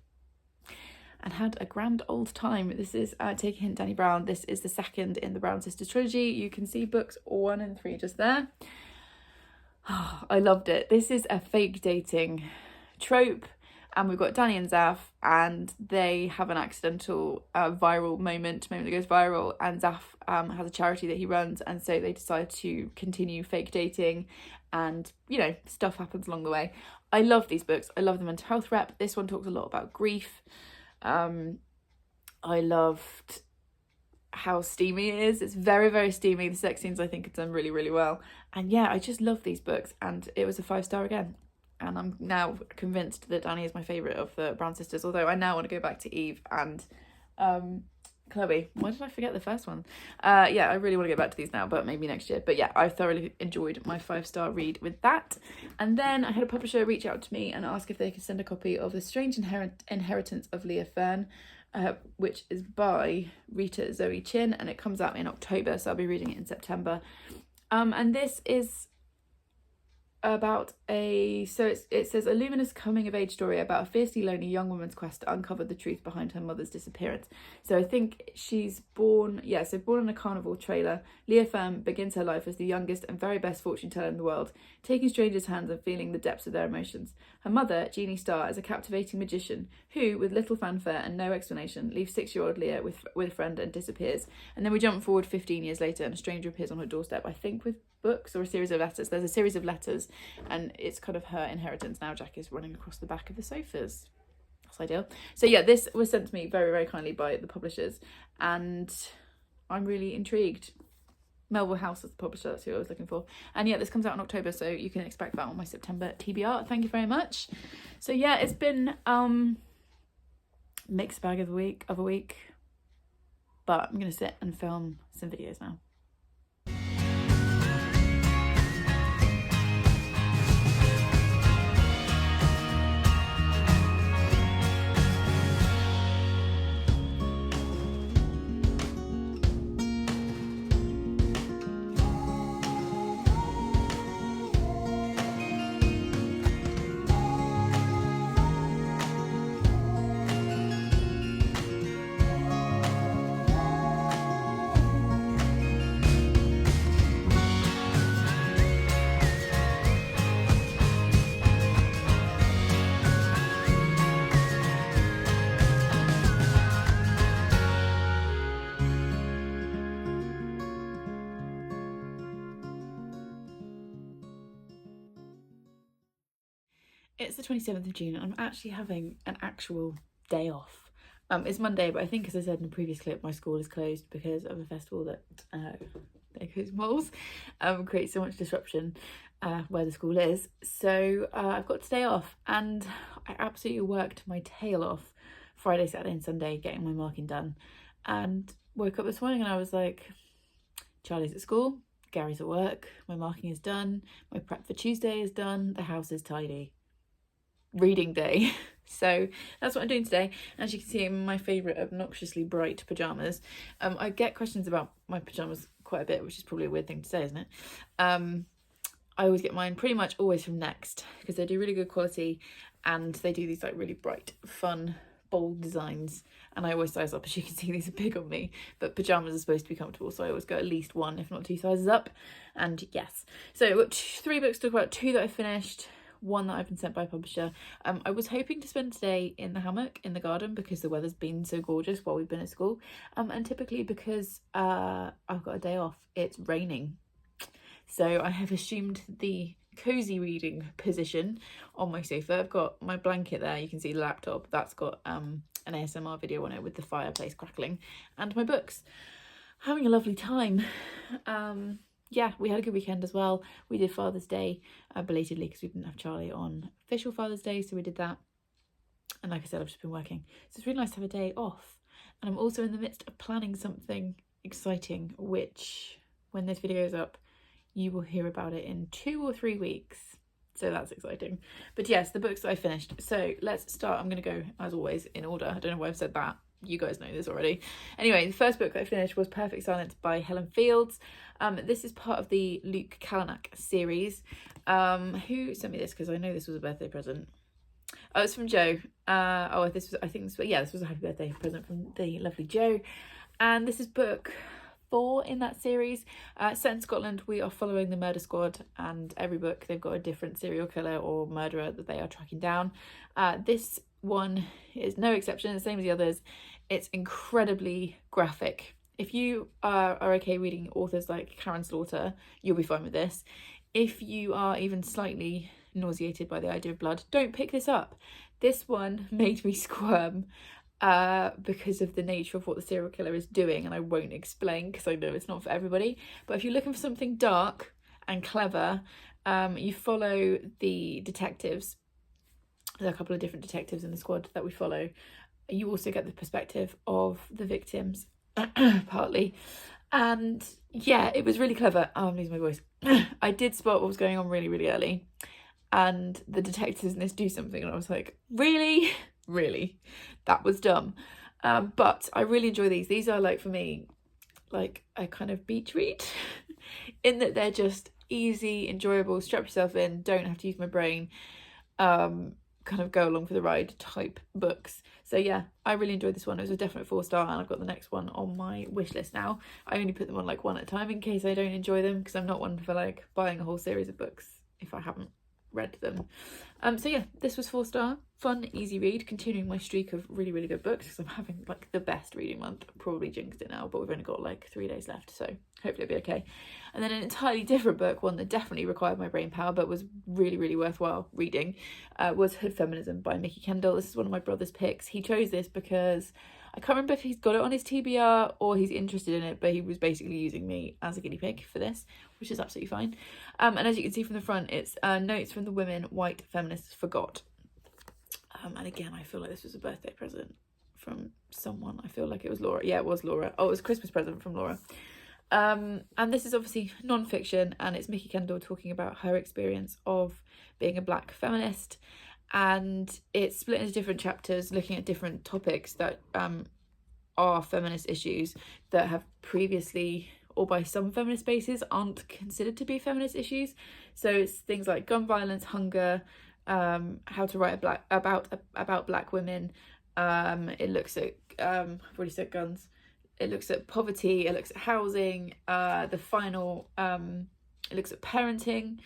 and had a grand old time. This is Take a Hint, Danny Brown. This is the second in the Brown Sisters trilogy. You can see books 1 and 3 just there. I loved it. This is a fake dating trope, and we've got Danny and Zaf, and they have an accidental viral moment that goes viral, and Zaf has a charity that he runs, and so they decide to continue fake dating, and you know, stuff happens along the way. I love these books. I love the mental health rep. This one talks a lot about grief. I loved how steamy it is. It's very, very steamy. The sex scenes I think are done really, really well. And yeah, I just love these books, and it was a 5-star again. And I'm now convinced that Danny is my favourite of the Brown sisters, although I now want to go back to Eve and Chloe. Why did I forget the first one? Yeah, I really want to go back to these now, but maybe next year. But yeah, I thoroughly enjoyed my 5-star read with that. And then I had a publisher reach out to me and ask if they could send a copy of The Strange Inheritance of Leah Fern, which is by Rita Zoe Chin, and it comes out in October, so I'll be reading it in September. And this is about it says a luminous coming of age story about a fiercely lonely young woman's quest to uncover the truth behind her mother's disappearance. So I think she's born in a carnival trailer. Leah Fern begins her life as the youngest and very best fortune teller in the world, taking strangers' hands and feeling the depths of their emotions. Her mother, Jeannie Starr, is a captivating magician who, with little fanfare and no explanation, leaves 6-year-old Leah with a friend and disappears. And then we jump forward 15 years later and a stranger appears on her doorstep, I think with books or a series of letters. There's a series of letters, and it's kind of her inheritance now. Jack is running across the back of the sofas. That's ideal. So yeah, this was sent to me very, very kindly by the publishers, and I'm really intrigued. Melville House is the publisher, that's who I was looking for. And yeah, this comes out in October, so you can expect that on my September TBR. Thank you very much. So yeah, it's been mixed bag of a week, but I'm gonna sit and film some videos now. It's the 27th of June and I'm actually having an actual day off. It's Monday, but I think, as I said in the previous clip, my school is closed because of a festival that Echoes Moles creates so much disruption where the school is. So I've got today off, and I absolutely worked my tail off Friday, Saturday and Sunday getting my marking done, and woke up this morning and I was like, Charlie's at school, Gary's at work, my marking is done, my prep for Tuesday is done, the house is tidy. Reading day. So that's what I'm doing today. As you can see, I'm in my favourite obnoxiously bright pyjamas. I get questions about my pyjamas quite a bit, which is probably a weird thing to say, isn't it? I always get mine pretty much always from Next, because they do really good quality and they do these like really bright, fun, bold designs, and I always size up. As you can see, these are big on me, but pyjamas are supposed to be comfortable, so I always go at least 1 if not 2 sizes up. And yes, so I've got 3 books to talk about, 2 that I finished, 1 that I've been sent by a publisher. I was hoping to spend today in the hammock in the garden because the weather's been so gorgeous while we've been at school, and typically because I've got a day off, it's raining, so I have assumed the cozy reading position on my sofa. I've got my blanket there, you can see the laptop, that's got an ASMR video on it with the fireplace crackling, and my books. Having a lovely time. Yeah, we had a good weekend as well. We did Father's Day belatedly because we didn't have Charlie on official Father's Day, so we did that. And like I said, I've just been working, so it's really nice to have a day off. And I'm also in the midst of planning something exciting, which when this video is up, you will hear about it in 2 or 3 weeks. So that's exciting. But yes, the books that I finished. So let's start. I'm going to go, as always, in order. I don't know why I've said that. You guys know this already. Anyway, the first book that I finished was Perfect Silence by Helen Fields. This is part of the Luke Kalanick series. Who sent me this? Because I know this was a birthday present. Oh, it's from Joe. This was a happy birthday present from the lovely Joe. And this is book 4 in that series. Set in Scotland, we are following the murder squad, and every book they've got a different serial killer or murderer that they are tracking down. This one is no exception, the same as the others. It's incredibly graphic. If you are okay reading authors like Karen Slaughter, you'll be fine with this. If you are even slightly nauseated by the idea of blood, don't pick this up. This one made me squirm because of the nature of what the serial killer is doing, and I won't explain because I know it's not for everybody. But if you're looking for something dark and clever, you follow the detectives. There are a couple of different detectives in the squad that we follow. You also get the perspective of the victims, partly. And yeah, it was really clever. Oh, I'm losing my voice. I did spot what was going on really, really early. And the detectives in this do something, and I was like, really? Really? That was dumb. But I really enjoy these. These are, like, for me, like a kind of beach read in that they're just easy, enjoyable, strap yourself in, don't have to use my brain, kind of go along for the ride type books. So yeah, I really enjoyed this one. It was a definite 4-star, and I've got the next one on my wish list now. I only put them on like one at a time in case I don't enjoy them, because I'm not one for like buying a whole series of books if I haven't read them. So yeah, this was 4-star, fun, easy read, continuing my streak of really, really good books, because I'm having like the best reading month. Probably jinxed it now, but we've only got like 3 days left, so hopefully it'll be okay. And then an entirely different book, one that definitely required my brain power but was really, really worthwhile reading, was Hood Feminism by Mickey Kendall. This is one of my brother's picks. He chose this because I can't remember if he's got it on his TBR or he's interested in it, but he was basically using me as a guinea pig for this, which is absolutely fine. And as you can see from the front, it's notes from the women white feminists forgot. And again, I feel like this was a birthday present from someone. I feel like it was Laura. Yeah, it was Laura. Oh, it was a Christmas present from Laura. And this is obviously non-fiction, and it's Mickey Kendall talking about her experience of being a black feminist, and it's split into different chapters looking at different topics that are feminist issues that have previously, or by some feminist spaces, aren't considered to be feminist issues. So it's things like gun violence, hunger, how to write about black women. It looks at I've already said guns. It looks at poverty, it looks at housing, it looks at parenting,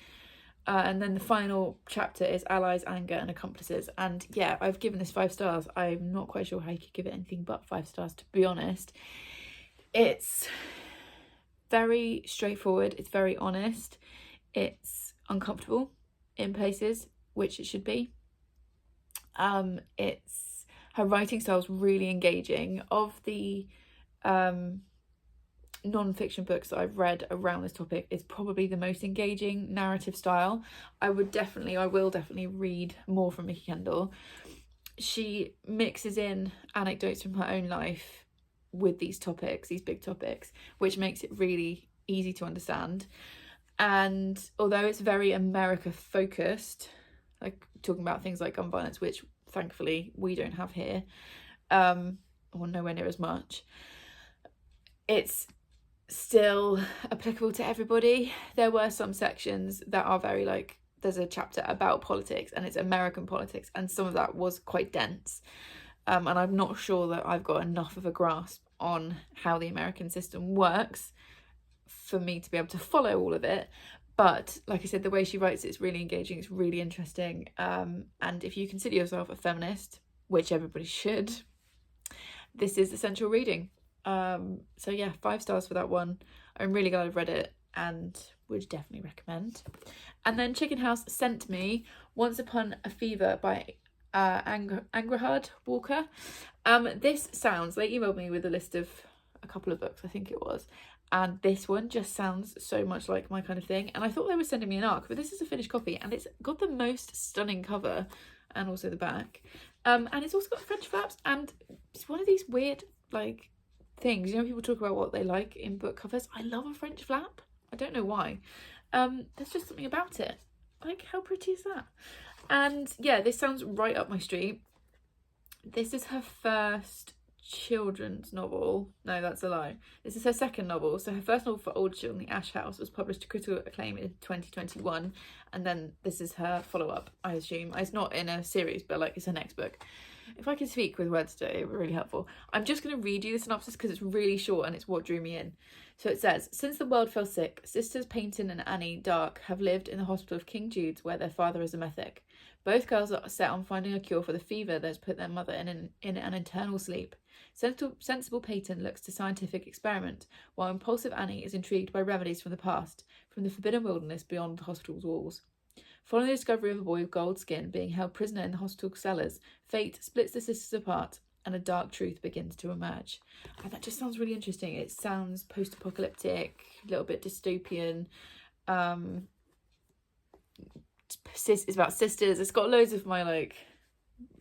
and then the final chapter is allies, anger and accomplices. And yeah, I've given this 5 stars. I'm not quite sure how you could give it anything but 5 stars, to be honest. It's very straightforward, it's very honest, it's uncomfortable in places, which it should be. It's her writing style is really engaging. Of the non-fiction books that I've read around this topic, it's probably the most engaging narrative style. I will definitely read more from Mickey Kendall. She mixes in anecdotes from her own life with these topics, these big topics, which makes it really easy to understand. And although it's very America focused, like talking about things like gun violence, which thankfully we don't have here, or nowhere near as much, it's still applicable to everybody. There were some sections that are very like, there's a chapter about politics and it's American politics, and some of that was quite dense, and I'm not sure that I've got enough of a grasp on how the American system works for me to be able to follow all of it. But like I said, the way she writes it's really engaging, it's really interesting, and if you consider yourself a feminist, which everybody should, this is essential reading. So yeah, 5 stars for that one. I'm really glad I've read it and would definitely recommend. And then Chicken House sent me Once Upon a Fever by Angrahard Walker. This sounds, they emailed me with a list of a couple of books, I think it was, and this one just sounds so much like my kind of thing. And I thought they were sending me an ARC, but this is a finished copy, and it's got the most stunning cover and also the back, and it's also got French flaps, and it's one of these weird like things, you know, people talk about what they like in book covers. I love a French flap. I don't know why. There's just something about it. Like, how pretty is that? And yeah, this sounds right up my street. This is her first children's novel. No, that's a lie. This is her second novel. So her first novel for older children, The Ash House, was published to critical acclaim in 2021, and then this is her follow-up, I assume. It's not in a series, but like, it's her next book. If I could speak with words today, it would be really helpful. I'm just going to read you the synopsis because it's really short and it's what drew me in. So it says, since the world fell sick, sisters Peyton and Annie Dark have lived in the hospital of King Jude's, where their father is a mythic. Both girls are set on finding a cure for the fever that's put their mother in an eternal sleep. Sensible Peyton looks to scientific experiment, while impulsive Annie is intrigued by remedies from the past, from the forbidden wilderness beyond the hospital's walls. Following the discovery of a boy with gold skin being held prisoner in the hospital cellars, fate splits the sisters apart and a dark truth begins to emerge. And that just sounds really interesting. It sounds post-apocalyptic, a little bit dystopian. It's about sisters. It's got loads of my, like,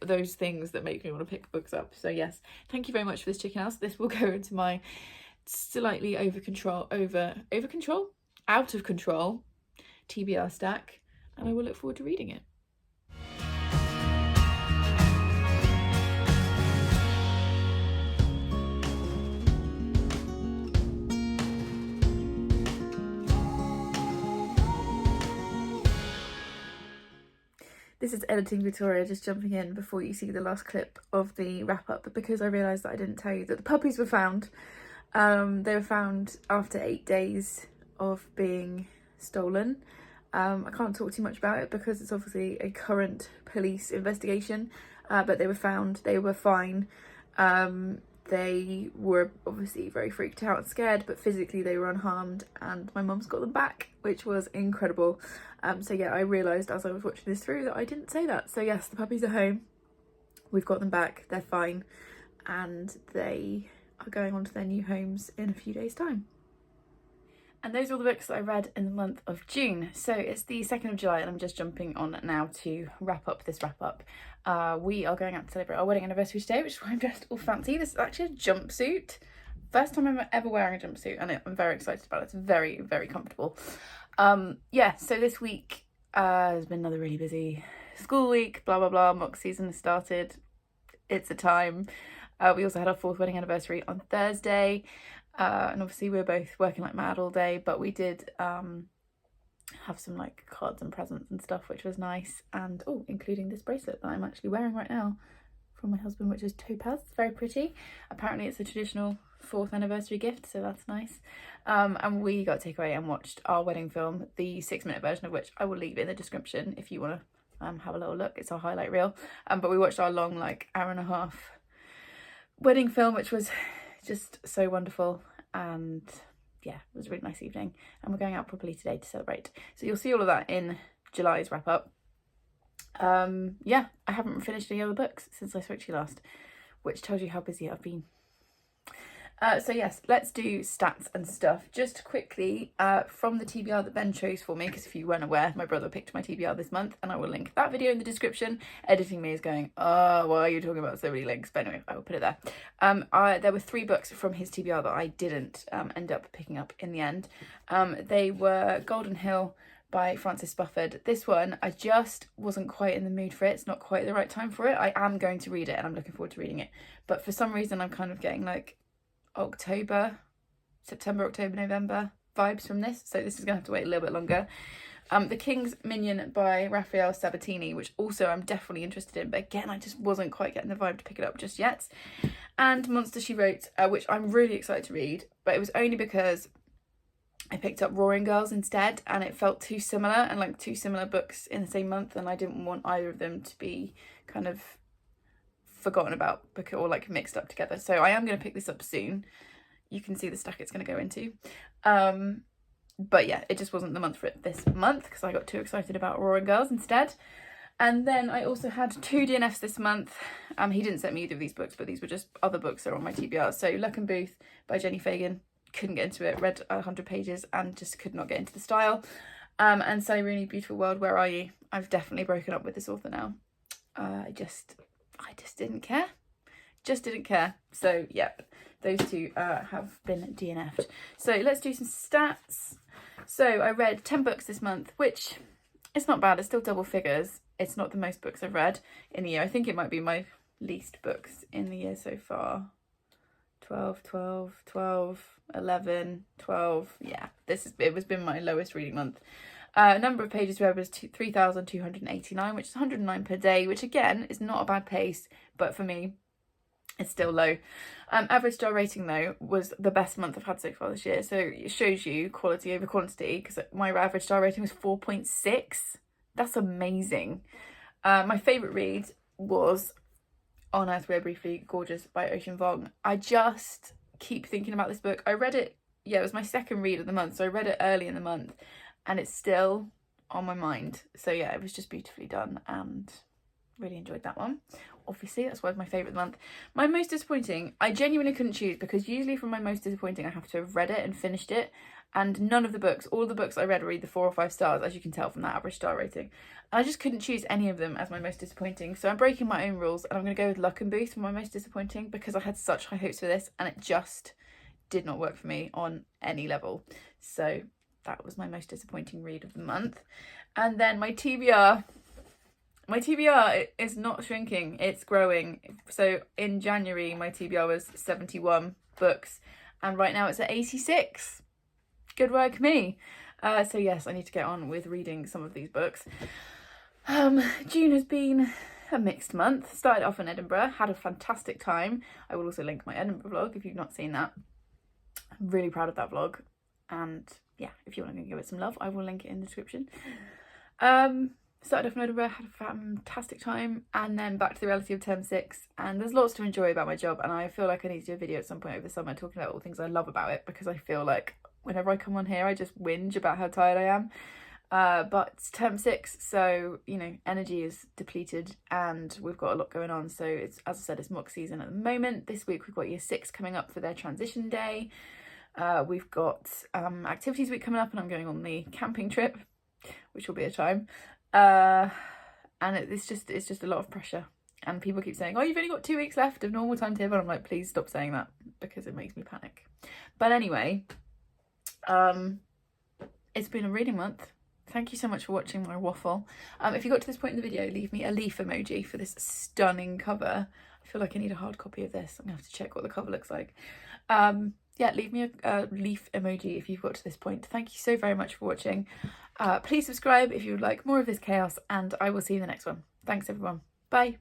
those things that make me want to pick books up. So yes, thank you very much for this chicken house. This will go into my slightly out of control TBR stack, and I will look forward to reading it. This is Editing Victoria, just jumping in before you see the last clip of the wrap-up, because I realised that I didn't tell you that the puppies were found. They were found after 8 days of being stolen. I can't talk too much about it because it's obviously a current police investigation, but they were found, they were fine. They were obviously very freaked out and scared, but physically they were unharmed, and my mum's got them back, which was incredible. So yeah, I realised as I was watching this through that I didn't say that. So yes, the puppies are home. We've got them back, they're fine, and they are going on to their new homes in a few days' time. And those are all the books that I read in the month of June. So it's the 2nd of July and I'm just jumping on now to wrap up this wrap up. We are going out to celebrate our wedding anniversary today, which is why I'm dressed all fancy. This is actually a jumpsuit. First time I'm ever wearing a jumpsuit, and I'm very excited about it. It's very, very comfortable. Yeah, so this week has been another really busy school week, blah, blah, blah. Mock season has started. It's a time. We also had our 4th wedding anniversary on Thursday. And obviously we were both working like mad all day, but we did have some like cards and presents and stuff, which was nice. And oh, including this bracelet that I'm actually wearing right now from my husband, which is topaz. It's very pretty. Apparently it's a traditional 4th anniversary gift, so that's nice. And we got takeaway and watched our wedding film, the 6-minute version of which I will leave in the description if you want to have a little look. It's our highlight reel. But we watched our long, like, hour-and-a-half wedding film, which was just so wonderful, and yeah, it was a really nice evening, and we're going out properly today to celebrate. So you'll see all of that in July's wrap up. Yeah, I haven't finished any other books since I spoke to you last, which tells you how busy I've been. So yes, let's do stats and stuff. Just quickly, from the TBR that Ben chose for me, because if you weren't aware, my brother picked my TBR this month, and I will link that video in the description. Editing me is going, oh, why are you talking about so many links? But anyway, I will put it there. There were 3 books from his TBR that I didn't end up picking up in the end. They were Golden Hill by Frances Spufford. This one, I just wasn't quite in the mood for it. It's not quite the right time for it. I am going to read it, and I'm looking forward to reading it. But for some reason, I'm kind of getting like September, October, November vibes from this, so this is gonna have to wait a little bit longer. The King's Minion by Raphael Sabatini, which also I'm definitely interested in, but again I just wasn't quite getting the vibe to pick it up just yet. And Monster, She Wrote, which I'm really excited to read, but it was only because I picked up Roaring Girls instead, and it felt too similar, and like 2 similar books in the same month, and I didn't want either of them to be kind of forgotten about or like mixed up together. So I am going to pick this up soon. You can see the stack it's going to go into. But yeah, it just wasn't the month for it this month because I got too excited about Roaring Girls instead. And then I also had 2 DNFs this month. He didn't send me either of these books, but these were just other books that are on my TBR. So Luck and Booth by Jenny Fagan. Couldn't get into it. Read 100 pages and just could not get into the style. And Sally Rooney, Beautiful World, Where Are You? I've definitely broken up with this author now. I just didn't care. Just didn't care. So yep, those 2 have been DNF'd. So let's do some stats. So I read 10 books this month, which it's not bad. It's still double figures. It's not the most books I've read in the year. I think it might be my least books in the year so far. 12, 12, 12, 11, 12. Yeah, it was been my lowest reading month. Number of pages read was 3,289, which is 109 per day, which again is not a bad pace, but for me, it's still low. Average star rating though was the best month I've had so far this year, so it shows you quality over quantity, because my average star rating was 4.6. That's amazing. My favourite read was On Earth We Are Briefly Gorgeous by Ocean Vuong. I just keep thinking about this book. I read it, yeah, it was my second read of the month, so I read it early in the month, and it's still on my mind. So yeah, it was just beautifully done and really enjoyed that one. Obviously, that's why it's my favourite month. My most disappointing, I genuinely couldn't choose, because usually from my most disappointing I have to have read it and finished it, and none of the books, all the books I read were either 4 or 5 stars, as you can tell from that average star rating. I just couldn't choose any of them as my most disappointing, so I'm breaking my own rules and I'm going to go with Luck and Booth for my most disappointing, because I had such high hopes for this and it just did not work for me on any level. So that was my most disappointing read of the month. And then my TBR is not shrinking, it's growing. So in January my TBR was 71 books and right now it's at 86. Good work, me. So yes, I need to get on with reading some of these books. June has been a mixed month. Started off in Edinburgh, had a fantastic time. I will also link my Edinburgh vlog if you've not seen that. I'm really proud of that vlog, and yeah, if you want to give it some love, I will link it in the description. Started off in Edinburgh, had a fantastic time, and then back to the reality of term 6, and there's lots to enjoy about my job, and I feel like I need to do a video at some point over the summer talking about all the things I love about it, because I feel like whenever I come on here I just whinge about how tired I am. But it's term 6, so you know, energy is depleted and we've got a lot going on. So it's, as I said, it's mock season at the moment. This week we've got year 6 coming up for their transition day. We've got activities week coming up, and I'm going on the camping trip, which will be a time. And it's just a lot of pressure, and people keep saying, oh, you've only got 2 weeks left of normal timetable, and I'm like, please stop saying that, because it makes me panic. But anyway, it's been a reading month. Thank you so much for watching my waffle. If you got to this point in the video, leave me a leaf emoji for this stunning cover. I feel like I need a hard copy of this. I'm gonna have to check what the cover looks like. Yeah, leave me a leaf emoji if you've got to this point. Thank you so very much for watching. Please subscribe if you would like more of this chaos, and I will see you in the next one. Thanks everyone. Bye.